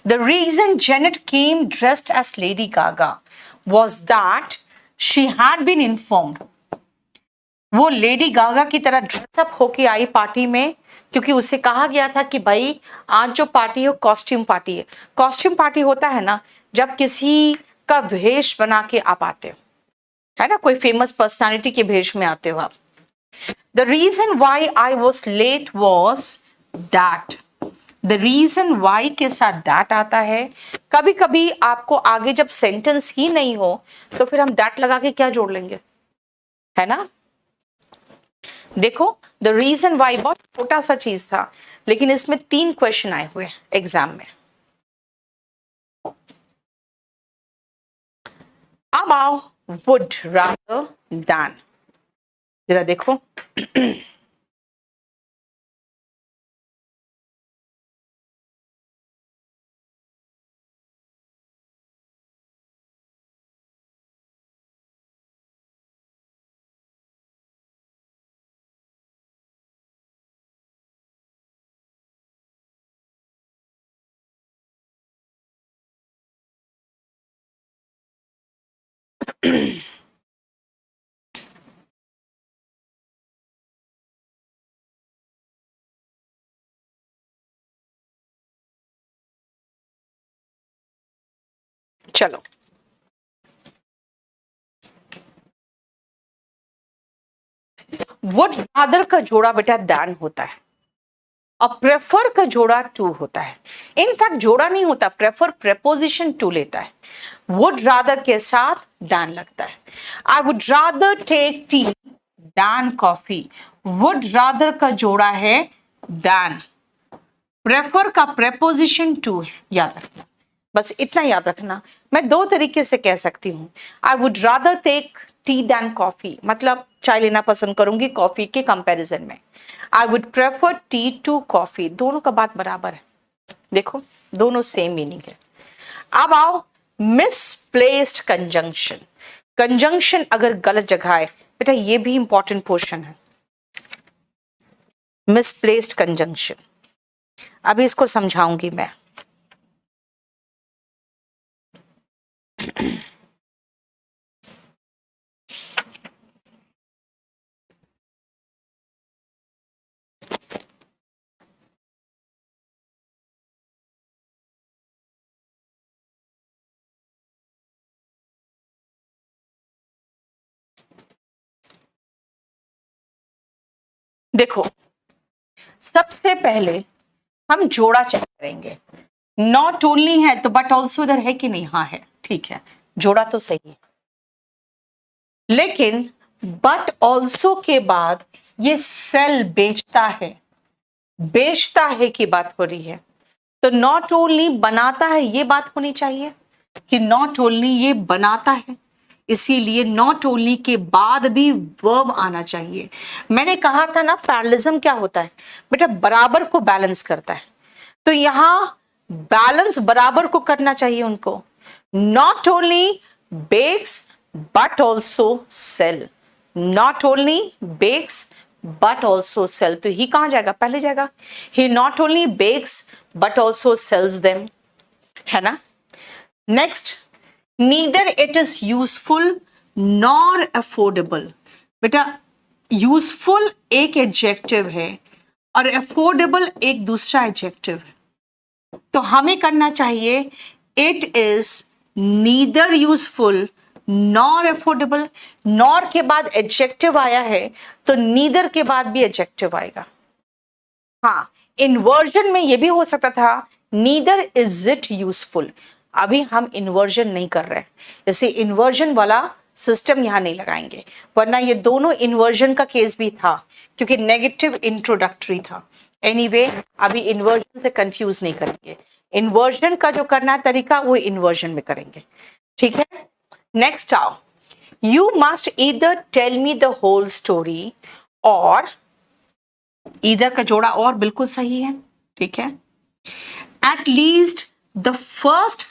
[SPEAKER 1] The reason Janet came dressed as Lady Gaga was that she had been informed, वो लेडी गागा की तरह ड्रेसअप होके आई पार्टी में, क्योंकि उसे कहा गया था कि भाई आज जो पार्टी है कॉस्ट्यूम पार्टी है। कॉस्ट्यूम पार्टी होता है ना जब किसी का भेष बना के आप आते हो, है ना, कोई फेमस पर्सनालिटी के भेष में आते हो आप। The reason why I was late was that, the reason why के साथ दैट आता है। कभी कभी आपको आगे जब सेंटेंस ही नहीं हो तो फिर हम दैट लगा के क्या जोड़ लेंगे, है ना। देखो द रीजन वाई बहुत छोटा सा चीज था, लेकिन इसमें 3 क्वेश्चन आए हुए एग्जाम में। अब आओ वुड रादर दैन, जरा देखो। चलो वुड रादर का जोड़ा बेटा दैन होता है और प्रेफर का जोड़ा टू होता है। इनफैक्ट जोड़ा नहीं होता, प्रेफर प्रेपोजिशन टू लेता है। वुड रादर के साथ दैन लगता है। I would rather take tea than coffee, would rather का जोड़ा है दैन, प्रेफर का प्रेपोजिशन टू है, याद रखना, बस इतना याद रखना। मैं 2 तरीके से कह सकती हूँ, I would rather take tea than coffee, मतलब चाय लेना पसंद करूंगी कॉफी के कंपैरिजन में। I would prefer tea to coffee, दोनों का बात बराबर है, देखो दोनों सेम मीनिंग है। अब आओ मिसप्लेस्ड कंजंक्शन। कंजंक्शन अगर गलत जगह है, बेटा ये भी इंपॉर्टेंट पोर्शन है। मिसप्लेस्ड कंजंक्शन, अभी इसको समझाऊंगी मैं। देखो सबसे पहले हम जोड़ा चेक करेंगे। नॉट ओनली है तो बट ऑल्सो इधर है कि नहीं? हाँ है, ठीक है, जोड़ा तो सही है। लेकिन बट ऑल्सो के बाद ये सेल बेचता है की बात हो रही है, तो नॉट ओनली बनाता है ये बात होनी चाहिए कि नॉट ओनली ये बनाता है, इसीलिए नॉट ओनली के बाद भी वर्ब आना चाहिए। मैंने कहा था ना पैरेललिज्म क्या होता है बेटा, बराबर को बैलेंस करता है, तो यहां बैलेंस बराबर को करना चाहिए उनको। Not only bakes but also sell, not only bakes but also sell, तो ही कहां जाएगा? पहले जाएगा। He not only bakes but also sells them, है ना। Next, neither it is useful nor affordable. बेटा यूजफुल एक एडजेक्टिव है और अफोर्डेबल एक दूसरा एडजेक्टिव है, तो हमें करना चाहिए it is neither useful nor affordable. Nor के बाद एडजेक्टिव आया है तो नीदर के बाद भी एडजेक्टिव आएगा। हाँ, इन्वर्जन में ये भी हो सकता था नीदर इज इट यूजफुल, अभी हम इन्वर्जन नहीं कर रहे हैं, जैसे इन्वर्जन वाला सिस्टम यहां नहीं लगाएंगे, वरना ये दोनों इन्वर्जन का केस भी था क्योंकि नेगेटिव इंट्रोडक्टरी था। एनीवे अभी इन्वर्जन से कंफ्यूज नहीं करेंगे, इन्वर्जन का जो करना है तरीका वो इन्वर्जन में करेंगे, ठीक है। नेक्स्ट आओ, you must either tell me the whole story, or either का जोड़ा और बिल्कुल सही है, ठीक है। At least the first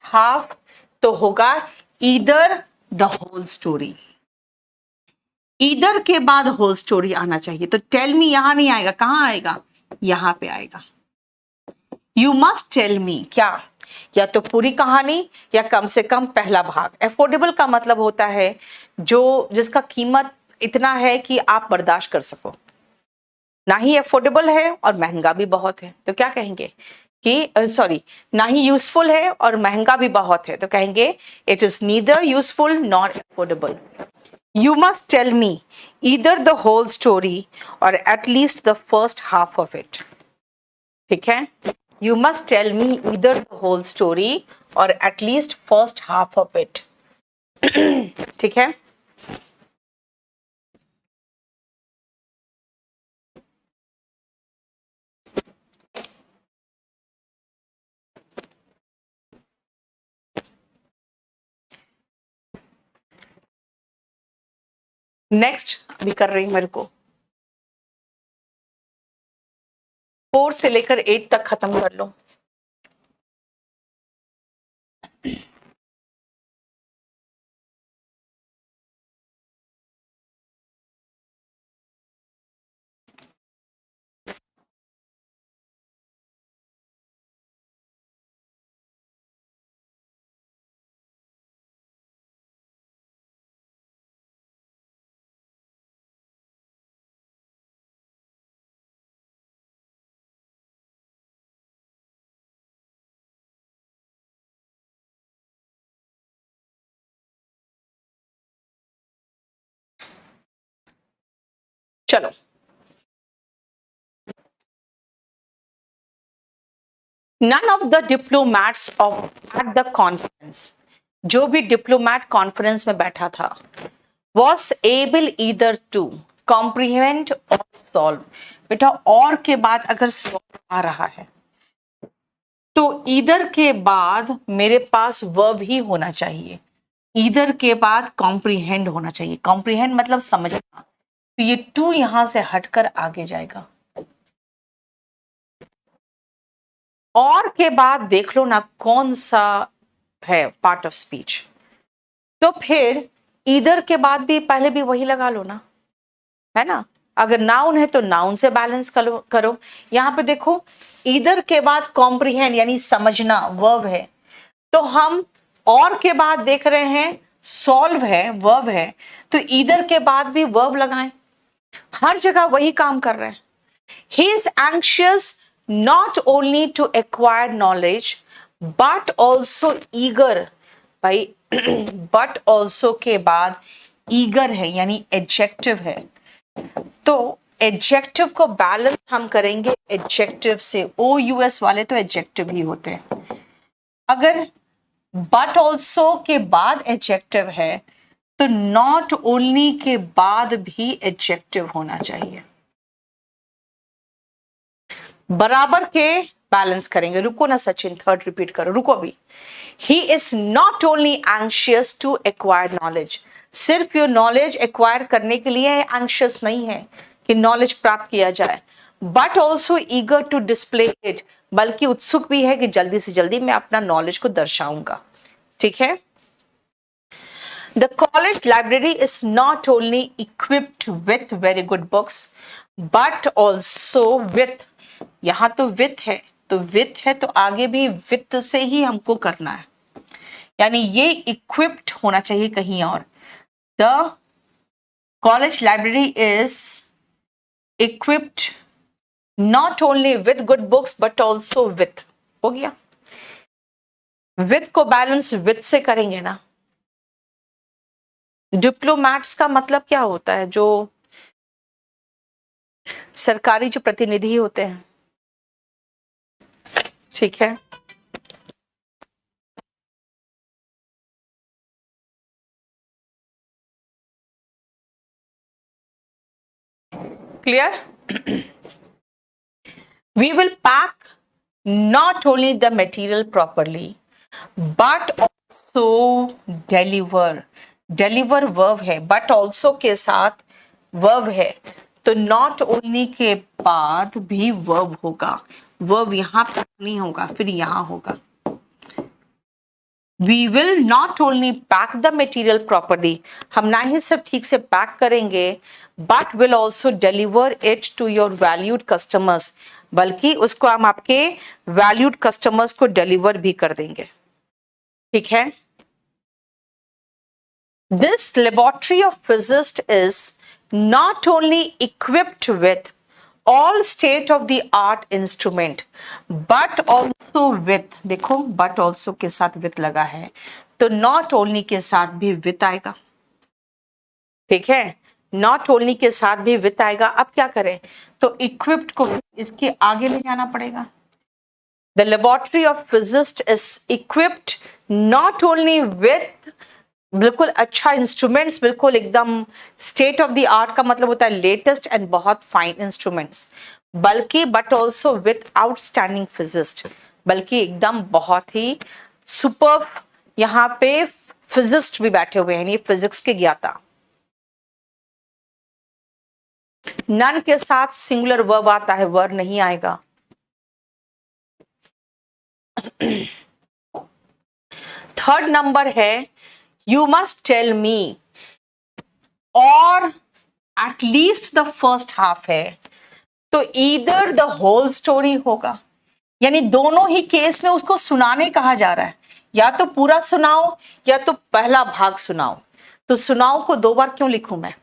[SPEAKER 1] half तो होगा either the whole story, either के बाद होल स्टोरी आना चाहिए, तो टेल मी यहां नहीं आएगा, कहां आएगा? यहां पे आएगा। यू मस्ट टेल मी, क्या? या तो पूरी कहानी या कम से कम पहला भाग। अफोर्डेबल का मतलब होता है जो जिसका कीमत इतना है कि आप बर्दाश्त कर सको, ना ही अफोर्डेबल है और महंगा भी बहुत है, तो क्या कहेंगे कि सॉरी, ना ही यूजफुल है और महंगा भी बहुत है, तो कहेंगे it is neither useful nor affordable. You must tell me either the whole story or at least the first half of it, ठीक है। You must tell me either the whole story or at least first half of it, ठीक है। Next अभी कर रही हूं, मेरे को 4 से लेकर 8 तक खत्म कर लो। चलो, none of the diplomats at the conference, जो भी डिप्लोमैट कॉन्फ्रेंस में बैठा था, was able either to comprehend or solve। बेटा और के बाद अगर solve आ रहा है तो ईदर के बाद मेरे पास वर्ब ही होना चाहिए, ईदर के बाद कॉम्प्रीहेंड होना चाहिए। कॉम्प्रीहेंड मतलब समझना, तो ये टू यहां से हटकर आगे जाएगा, और के बाद देख लो ना कौन सा है पार्ट ऑफ स्पीच, तो फिर ईदर के बाद भी पहले भी वही लगा लो ना, है ना। अगर नाउन है तो नाउन से बैलेंस करो। यहां पे देखो ईदर के बाद कॉम्प्रिहेंड यानी समझना वर्ब है, तो हम और के बाद देख रहे हैं सॉल्व है वर्ब है, तो ईदर के बाद भी वर्ब लगाएं। हर जगह वही काम कर रहे हैं। He is anxious not only to acquire knowledge but also eager. भाई बट ऑल्सो के बाद ईगर है यानी एडजेक्टिव है, तो एडजेक्टिव को बैलेंस हम करेंगे एडजेक्टिव से। ओ यूएस वाले तो एडजेक्टिव ही होते हैं। अगर बट ऑल्सो के बाद एडजेक्टिव है तो नॉट ओनली के बाद भी एडजेक्टिव होना चाहिए। बराबर के बैलेंस करेंगे। रुको ना सचिन, थर्ड रिपीट करो, रुको अभी। He is not only anxious to acquire knowledge, सिर्फ ये नॉलेज एक्वायर करने के लिए एंशियस नहीं है कि नॉलेज प्राप्त किया जाए, but also eager to display it, बल्कि उत्सुक भी है कि जल्दी से जल्दी मैं अपना नॉलेज को दर्शाऊंगा। ठीक है। The college library is not only equipped with very good books, but also with, यहां तो with है, तो with है तो आगे भी with से ही हमको करना है, यानी ये equipped होना चाहिए कहीं और। The college library is equipped not only with good books but also with, हो गया। with को बैलेंस with से करेंगे ना। डिप्लोमैट्स का मतलब क्या होता है? जो सरकारी जो प्रतिनिधि होते हैं, ठीक है। Clear? We will pack not only the material properly but also deliver. deliver verb है, but also के साथ verb है, तो not only के बाद भी verb होगा। verb यहां पर नहीं होगा, फिर यहां होगा। We will not only pack the material properly, हम ना ही सिर्फ ठीक से पैक करेंगे, but will also deliver it to your valued customers, बल्कि उसको हम आपके valued customers को deliver भी कर देंगे। ठीक है। This laboratory of physicists is not only equipped with all state of the art instrument but also with, देखो but also के साथ with लगा है, तो not only के साथ भी with आएगा। ठीक है, not only के साथ भी with आएगा। अब क्या करें? तो equipped को इसके आगे ले जाना पड़ेगा। The laboratory of physicists is equipped not only with बिल्कुल अच्छा इंस्ट्रूमेंट्स, बिल्कुल एकदम स्टेट ऑफ द आर्ट का मतलब होता है लेटेस्ट एंड बहुत फाइन इंस्ट्रूमेंट्स, बल्कि but also with outstanding physicist, बल्कि एकदम बहुत ही सुपर, यहाँ पे फिजिस्ट भी बैठे हुए हैं, ये फिजिक्स के ज्ञाता। नन के साथ सिंगुलर वर्ब आता है, वर्ब नहीं आएगा। थर्ड नंबर है यू मस्ट टेल मी, और at least the first half है, तो ईदर द होल स्टोरी होगा, यानी दोनों ही केस में उसको सुनाने कहा जा रहा है, या तो पूरा सुनाओ या तो पहला भाग सुनाओ। तो सुनाओ को दो बार क्यों लिखूं मैं?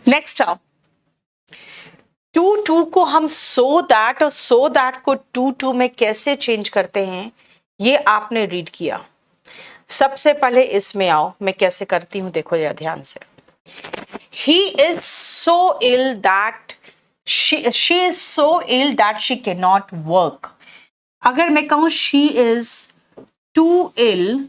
[SPEAKER 1] नेक्स्ट आओ, टू टू को हम सो दैट और सो दैट को टू टू में कैसे चेंज करते हैं ये आपने रीड किया। सबसे पहले इसमें आओ, मैं कैसे करती हूं देखो जरा ध्यान से। He is so ill that she is so ill that she can not work. अगर मैं कहूं she is too ill,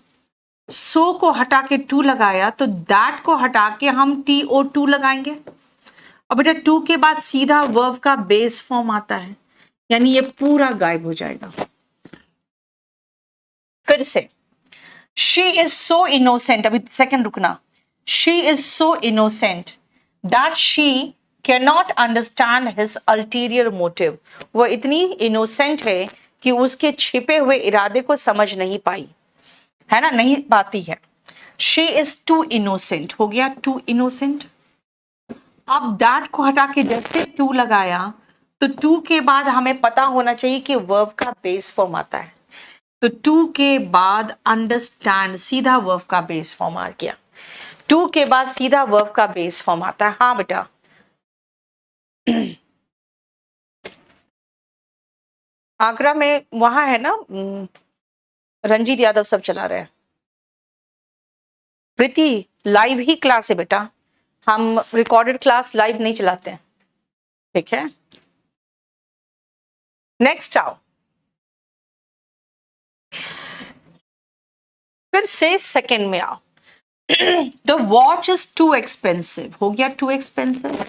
[SPEAKER 1] so को हटा के टू लगाया तो दैट को हटा के हम टी ओ टू लगाएंगे, और बेटा टू के बाद सीधा वर्ब का बेस फॉर्म आता है, यानी ये पूरा गायब हो जाएगा। फिर से, शी इज सो इनोसेंट, अभी सेकंड रुकना, she is so innocent that she can not understand his ulterior motive. वो इतनी इनोसेंट है कि उसके छिपे हुए इरादे को समझ नहीं पाई, है ना, नहीं पाती है। शी इज टू इनोसेंट हो गया, टू इनोसेंट। अब दैट को हटा के जैसे टू लगाया तो टू के बाद हमें पता होना चाहिए कि वर्ब का बेस फॉर्म आता है, तो टू के बाद अंडरस्टैंड, सीधा वर्ब का बेस फॉर्म आ गया। टू के बाद सीधा वर्ब का बेस फॉर्म आता है। हाँ बेटा, आगरा में वहां है ना, रंजीत यादव सब चला रहे हैं। प्रीति, लाइव ही क्लास है बेटा, हम रिकॉर्डेड क्लास लाइव नहीं चलाते हैं, ठीक है। नेक्स्ट आओ, फिर से सेकंड में आओ। The watch is too expensive हो गया, टू एक्सपेंसिव।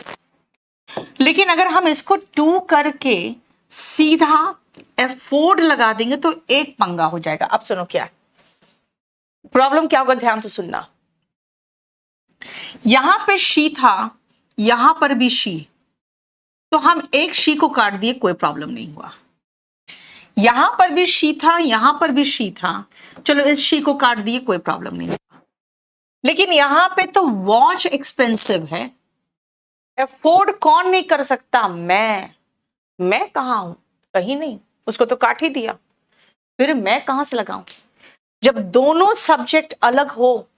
[SPEAKER 1] लेकिन अगर हम इसको टू करके सीधा एफोर्ड लगा देंगे तो एक पंगा हो जाएगा। अब सुनो क्या प्रॉब्लम क्या होगा, ध्यान से सुनना। यहां पे शी था, यहां पर भी शी, तो हम एक शी को काट दिए, कोई प्रॉब्लम नहीं हुआ। यहां पर भी शी था, यहां पर भी शी था, चलो इस शी को काट दिए, कोई प्रॉब्लम नहीं हुआ। लेकिन यहां पे तो वॉच एक्सपेंसिव है, एफोर्ड कौन नहीं कर सकता? मैं कहां हूं? कहीं नहीं, उसको तो काट ही दिया, फिर मैं कहां से लगाऊं? जब दोनों सब्जेक्ट अलग हो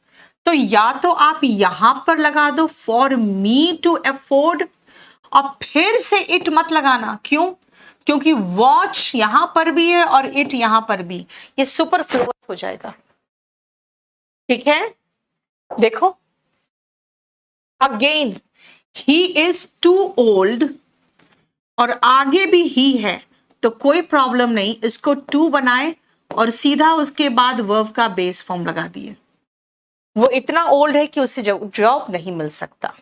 [SPEAKER 1] तो या तो आप यहां पर लगा दो फॉर मी टू अफोर्ड, और फिर से इट मत लगाना। क्यों? क्योंकि वॉच यहां पर भी है और इट यहां पर भी, ये सुपरफ्लुअस हो जाएगा। ठीक है, देखो again, he is too old और आगे भी ही है, तो कोई प्रॉब्लम नहीं, इसको टू बनाए और सीधा उसके बाद वर्ब का बेस फॉर्म लगा दिए। वो इतना ओल्ड है कि उससे जॉब नहीं मिल सकता।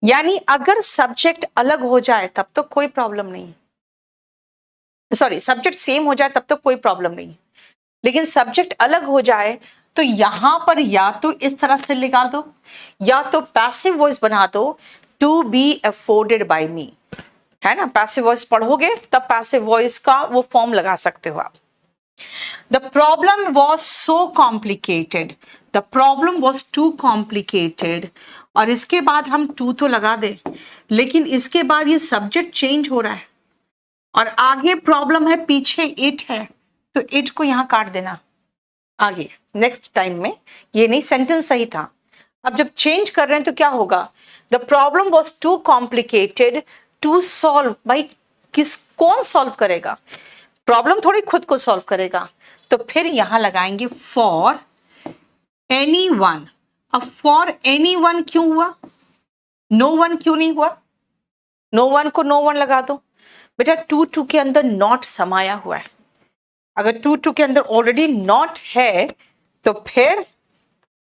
[SPEAKER 1] यानी अगर सब्जेक्ट अलग हो जाए तब तो कोई प्रॉब्लम नहीं है, सॉरी सब्जेक्ट सेम हो जाए तब तो कोई प्रॉब्लम नहीं है, लेकिन सब्जेक्ट अलग हो जाए तो यहां पर या तो इस तरह से लगा दो, या तो पैसिव वॉइस बना दो, टू बी अफोर्डेड बाय मी, है ना। पैसिव वॉइस पढ़ोगे तब पैसिव वॉइस का वो फॉर्म लगा सकते हो आप। The problem was so complicated, the problem was too complicated, और इसके बाद हम टू तो लगा दे, लेकिन इसके बाद ये सब्जेक्ट चेंज हो रहा है और आगे प्रॉब्लम है, पीछे इट है, तो इट को यहां काट देना आगे नेक्स्ट टाइम में। ये नहीं, सेंटेंस सही था, अब जब चेंज कर रहे हैं तो क्या होगा, the problem was too complicated to solve. भाई कौन सॉल्व करेगा? प्रॉब्लम थोड़ी खुद को सॉल्व करेगा, तो फिर यहां लगाएंगे फॉर एनी वन। अब फॉर एनी वन क्यों हुआ, नो वन क्यों नहीं हुआ? नो वन को नो वन लगा दो बेटा, टू टू के अंदर नॉट समाया हुआ है, अगर टू टू के अंदर ऑलरेडी नॉट है तो फिर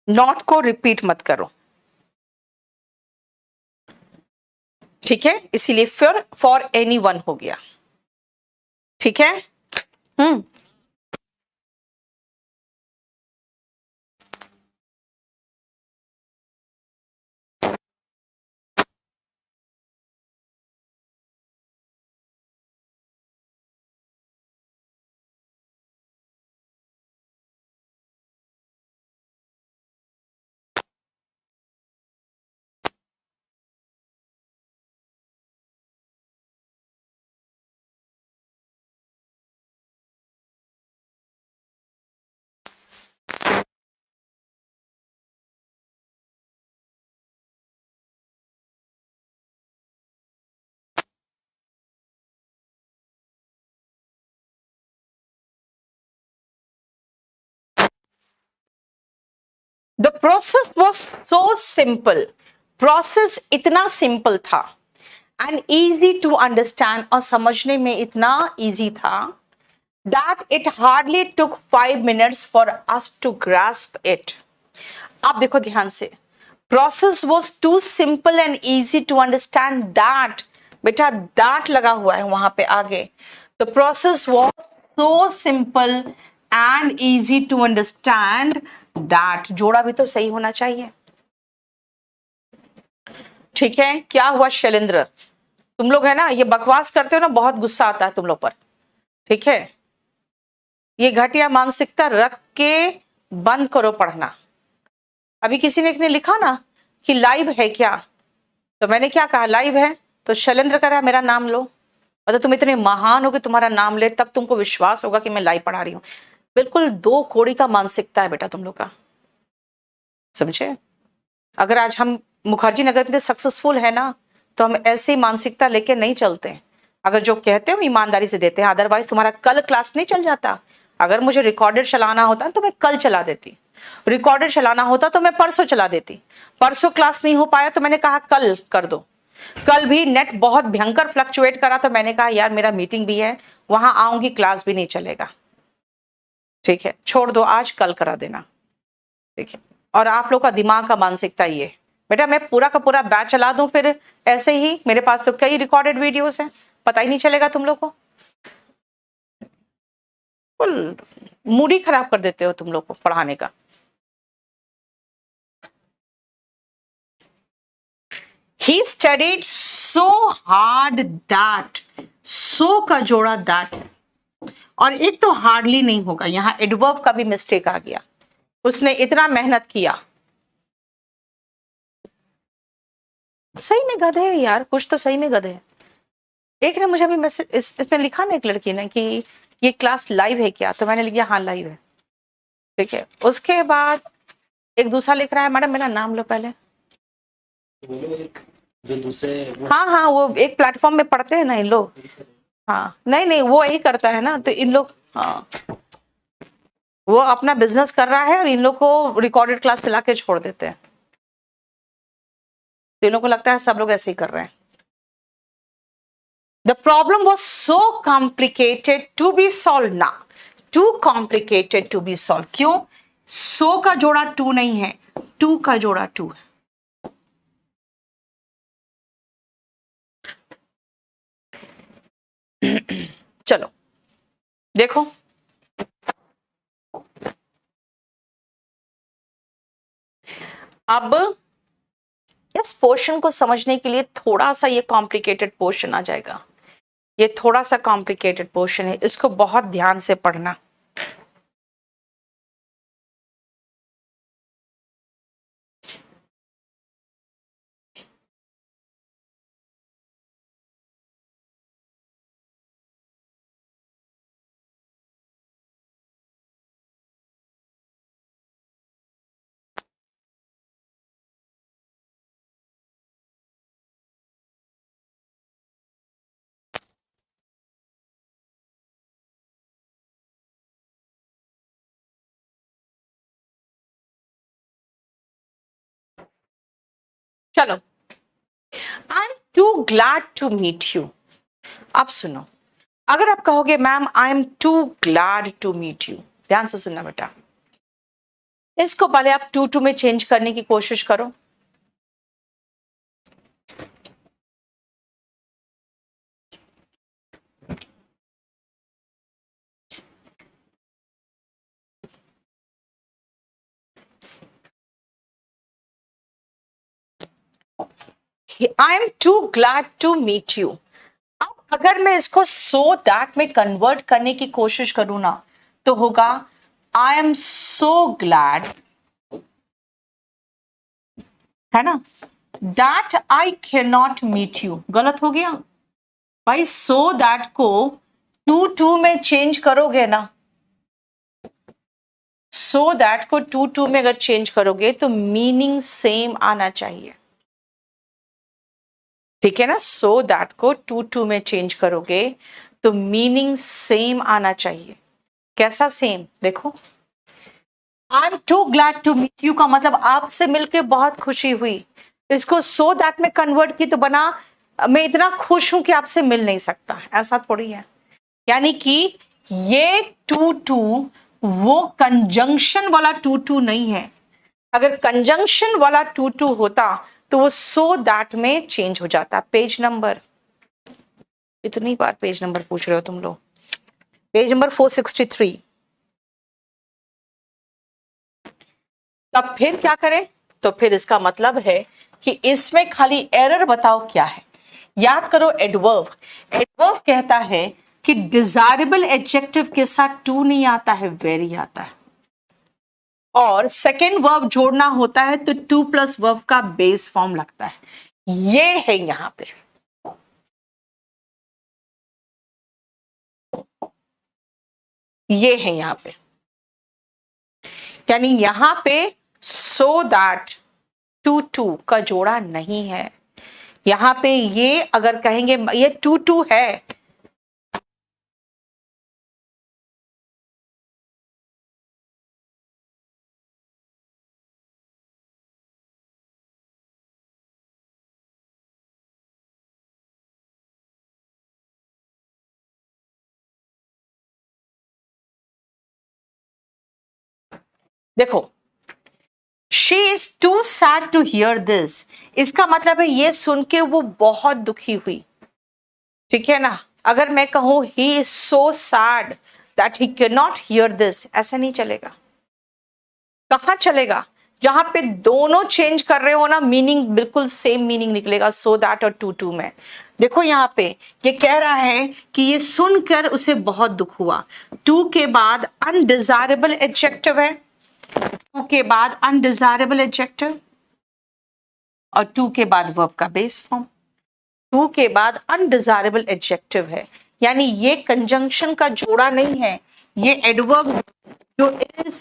[SPEAKER 1] नॉट को रिपीट मत करो, ठीक है। इसीलिए फिर फॉर एनी वन हो गया, ठीक है। Process was so simple, process इतना सिंपल था एंड ईजी टू अंडरस्टैंड, और समझने में इतना ईजी था that it hardly took 5 minutes for us to grasp it. आप देखो ध्यान से, process was too simple and easy to understand that, बेटा that लगा हुआ है वहां पे आगे, the process was so simple and easy to understand that, जोड़ा भी तो सही होना चाहिए। ठीक है, क्या हुआ शैलेंद्र, तुम लोग है ना ये बकवास करते हो ना, बहुत गुस्सा आता है तुम लोग पर। ठीक है, ये घटिया मानसिकता रख के बंद करो पढ़ना। अभी किसी ने लिखा ना कि लाइव है क्या, तो मैंने क्या कहा, लाइव है, तो शैलेंद्र कह रहा है मेरा नाम लो, मतलब तुम इतने महान हो कि तुम्हारा नाम ले तब तुमको विश्वास होगा कि मैं लाइव पढ़ा रही हूँ। बिल्कुल दो कोड़ी का मानसिकता है बेटा तुम लोग का, समझे। अगर आज हम मुखर्जी नगर में सक्सेसफुल है ना, तो हम ऐसी मानसिकता लेके नहीं चलते। अगर जो कहते हो ईमानदारी से देते हैं, अदरवाइज तुम्हारा कल क्लास नहीं चल जाता। अगर मुझे रिकॉर्डेड चलाना होता तो मैं कल चला देती, रिकॉर्डेड चलाना होता तो मैं परसों चला देती। परसों क्लास नहीं हो पाया तो मैंने कहा कल कर दो। कल भी नेट बहुत भयंकर फ्लक्चुएट करा तो मैंने कहा यार मेरा मीटिंग भी है, वहां आऊंगी, क्लास भी नहीं चलेगा। ठीक है, छोड़ दो, आज कल करा देना। ठीक है, और आप लोग का दिमाग का मानसिकता ये, बेटा मैं पूरा का पूरा बैच चला दूं, फिर ऐसे ही मेरे पास तो कई रिकॉर्डेड वीडियोस हैं, पता ही नहीं चलेगा तुम लोग को। मूड ही खराब कर देते हो तुम लोग को पढ़ाने का। He studied so hard that, so का जोड़ा that, और एक तो हार्डली नहीं होगा, यहां एडवर्ब का भी मिस्टेक आ गया। उसने इतना मेहनत किया, सही में गधे है यार, कुछ तो सही में गधे है। एक ने मुझे अभी मैसेज इसमें लिखा ना एक लड़की ने कि ये क्लास लाइव है क्या, तो मैंने लिखा हाँ लाइव है। ठीक है, उसके बाद एक दूसरा लिख रहा है मैडम मेरा नाम लो पहले।
[SPEAKER 2] जो दूसरे
[SPEAKER 1] हाँ हाँ, वो एक प्लेटफॉर्म में पढ़ते हैं ना इन लोग। हाँ नहीं नहीं, वो यही करता है ना, तो इन लोग, हाँ वो अपना बिजनेस कर रहा है और इन लोग को रिकॉर्डेड क्लास पिला के छोड़ देते हैं। तो इन लोग को लगता है सब लोग ऐसे ही कर रहे हैं। The problem was so complicated to be solved now. Too complicated to be solved. क्यों? So का जोड़ा टू नहीं है, टू का जोड़ा टू है। चलो देखो, अब इस पोर्शन को समझने के लिए थोड़ा सा ये कॉम्प्लिकेटेड पोर्शन आ जाएगा। ये थोड़ा सा कॉम्प्लिकेटेड पोर्शन है, इसको बहुत ध्यान से पढ़ना। चलो, I am too glad to meet you. अब सुनो, अगर आप कहोगे ma'am I am too glad to meet you, ध्यान से सुनना बेटा, इसको पहले आप टू में चेंज करने की कोशिश करो। I am too glad to meet you. अब अगर मैं इसको सो दैट में कन्वर्ट करने की कोशिश करूं ना, तो होगा आई एम सो ग्लैड, है ना, that I can not meet you. गलत हो गया भाई, सो दैट को टू में चेंज करोगे ना, सो दैट को टू में अगर चेंज करोगे तो मीनिंग सेम आना चाहिए। ठीक है ना, सो दैट को टू में चेंज करोगे तो मीनिंग सेम आना चाहिए। कैसा सेम? देखो, I am too glad to meet you का मतलब आपसे मिलके बहुत खुशी हुई। इसको सो दैट में कन्वर्ट की तो बना मैं इतना खुश हूं कि आपसे मिल नहीं सकता, ऐसा थोड़ी है। यानी कि ये टू टू वो कंजंक्शन वाला टू टू नहीं है। अगर कंजंक्शन वाला टू टू होता तो वो सो दैट में चेंज हो जाता। पेज नंबर, इतनी बार पेज नंबर पूछ रहे हो तुम लोग। Page number 463। तब फिर क्या करें? तो फिर इसका मतलब है कि इसमें खाली एरर बताओ क्या है। याद करो एडवर्ब। एडवर्ब कहता है कि डिजायरेबल एडजेक्टिव के साथ टू नहीं आता है, वेरी आता है। और सेकेंड वर्ब जोड़ना होता है तो टू प्लस वर्ब का बेस फॉर्म लगता है। ये है यहां पे, ये है यहां पे, यानी यहां पे सो दैट टू टू का जोड़ा नहीं है। यहां पे ये अगर कहेंगे ये टू टू है, देखो she is too sad to hear this, इसका मतलब है ये सुन के वो बहुत दुखी हुई। ठीक है ना? अगर मैं कहूं ही is so sad that he can not here this, ऐसा नहीं चलेगा। कहां चलेगा? जहां पे दोनों चेंज कर रहे हो ना, मीनिंग बिल्कुल सेम मीनिंग निकलेगा, सो दैट और टू टू में। देखो यहां पे ये कह रहा है कि ये सुनकर उसे बहुत दुख हुआ। टू के बाद अनडिजायरेबल एडजेक्टिव है, टू के बाद अनडिजायरेबल एडजेक्टिव और टू के बाद वर्ब का बेस फॉर्म। टू के बाद अनडिजायरेबल एडजेक्टिव है, यानी ये कंजंक्शन का जोड़ा नहीं है, ये एडवर्ब जो इस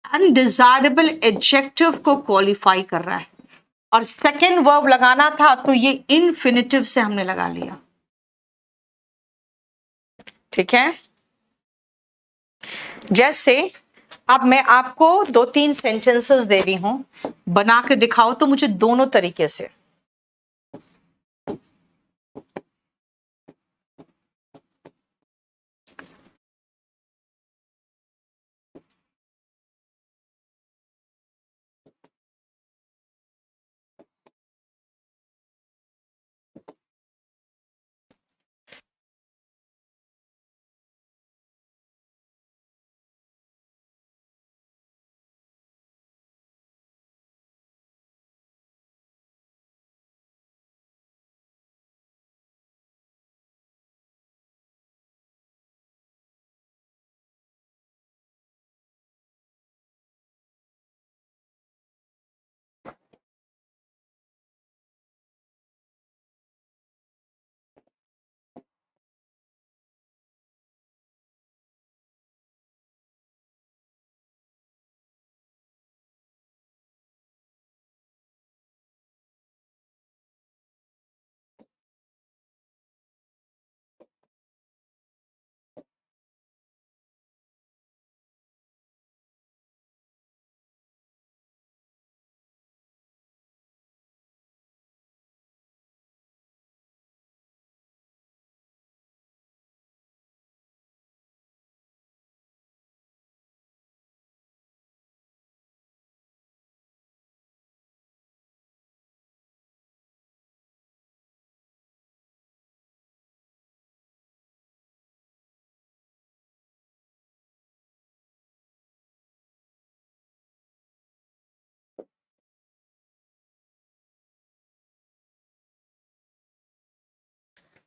[SPEAKER 1] अनडिजायरेबल एडजेक्टिव को क्वालिफाई कर रहा है। और सेकेंड वर्ब लगाना था तो ये इन्फिनिटिव से हमने लगा लिया। ठीक है? जैसे अब मैं आपको दो तीन सेंटेंसेस दे रही हूं, बना के दिखाओ तो मुझे दोनों तरीके से।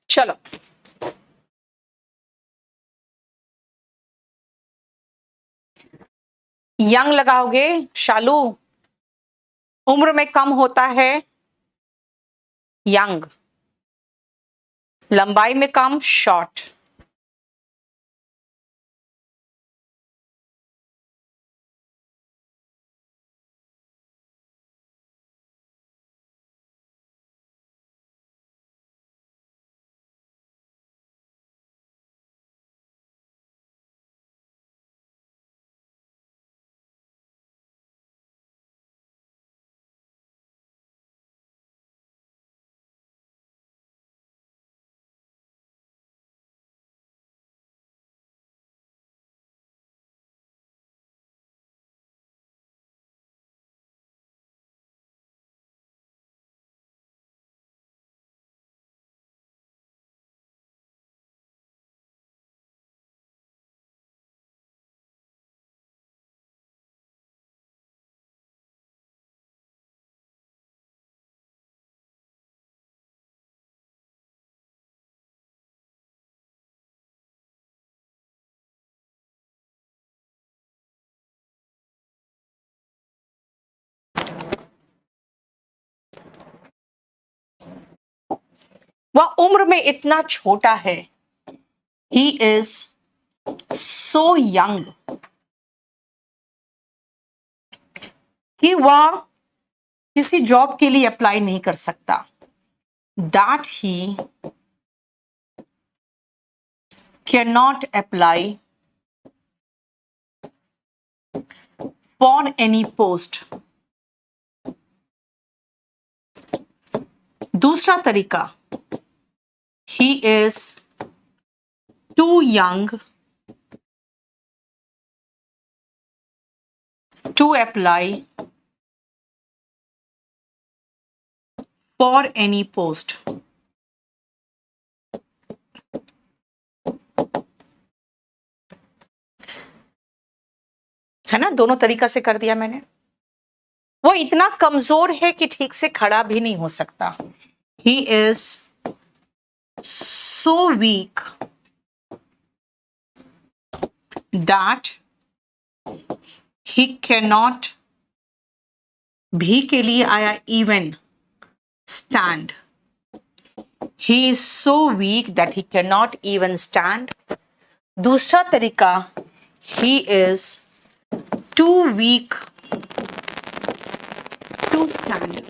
[SPEAKER 1] चलो यंग लगाओगे शालू, उम्र में कम होता है यंग, लंबाई में कम शॉर्ट। वह उम्र में इतना छोटा है, ही इज सो यंग, कि वह किसी जॉब के लिए अप्लाई नहीं कर सकता, that he can not apply for any post. दूसरा तरीका, he is too young to apply for any post। है ना, दोनों तरीका से कर दिया मैंने। वो इतना कमजोर है कि ठीक से खड़ा भी नहीं हो सकता, ही is so weak that he cannot, भी के लिए आया even stand, he is so weak that he cannot even stand। दूसरा तरीका, he is too weak to stand।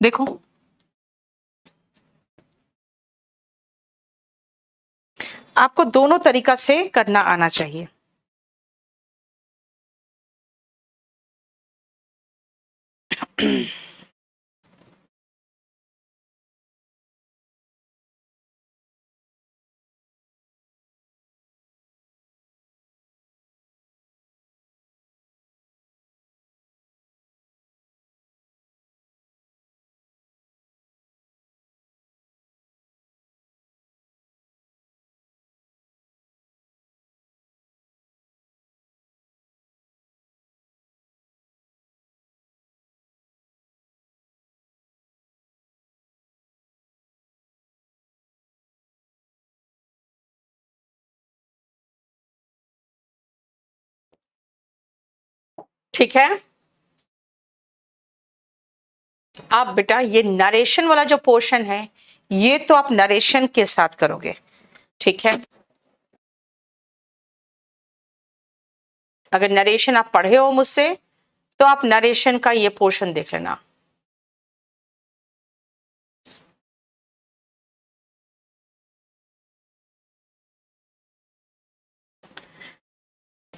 [SPEAKER 1] देखो, आपको दोनों तरीका से करना आना चाहिए। ठीक है, आप बेटा ये नरेशन वाला जो पोर्शन है, ये तो आप नरेशन के साथ करोगे, ठीक है। अगर नरेशन आप पढ़े हो मुझसे तो आप नरेशन का ये पोर्शन देख लेना।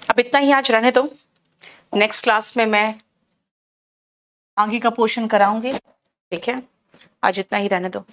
[SPEAKER 1] अब इतना ही आज रहने दो, नेक्स्ट क्लास में मैं आगे का पोर्शन कराऊंगी, ठीक है। आज इतना ही रहने दो।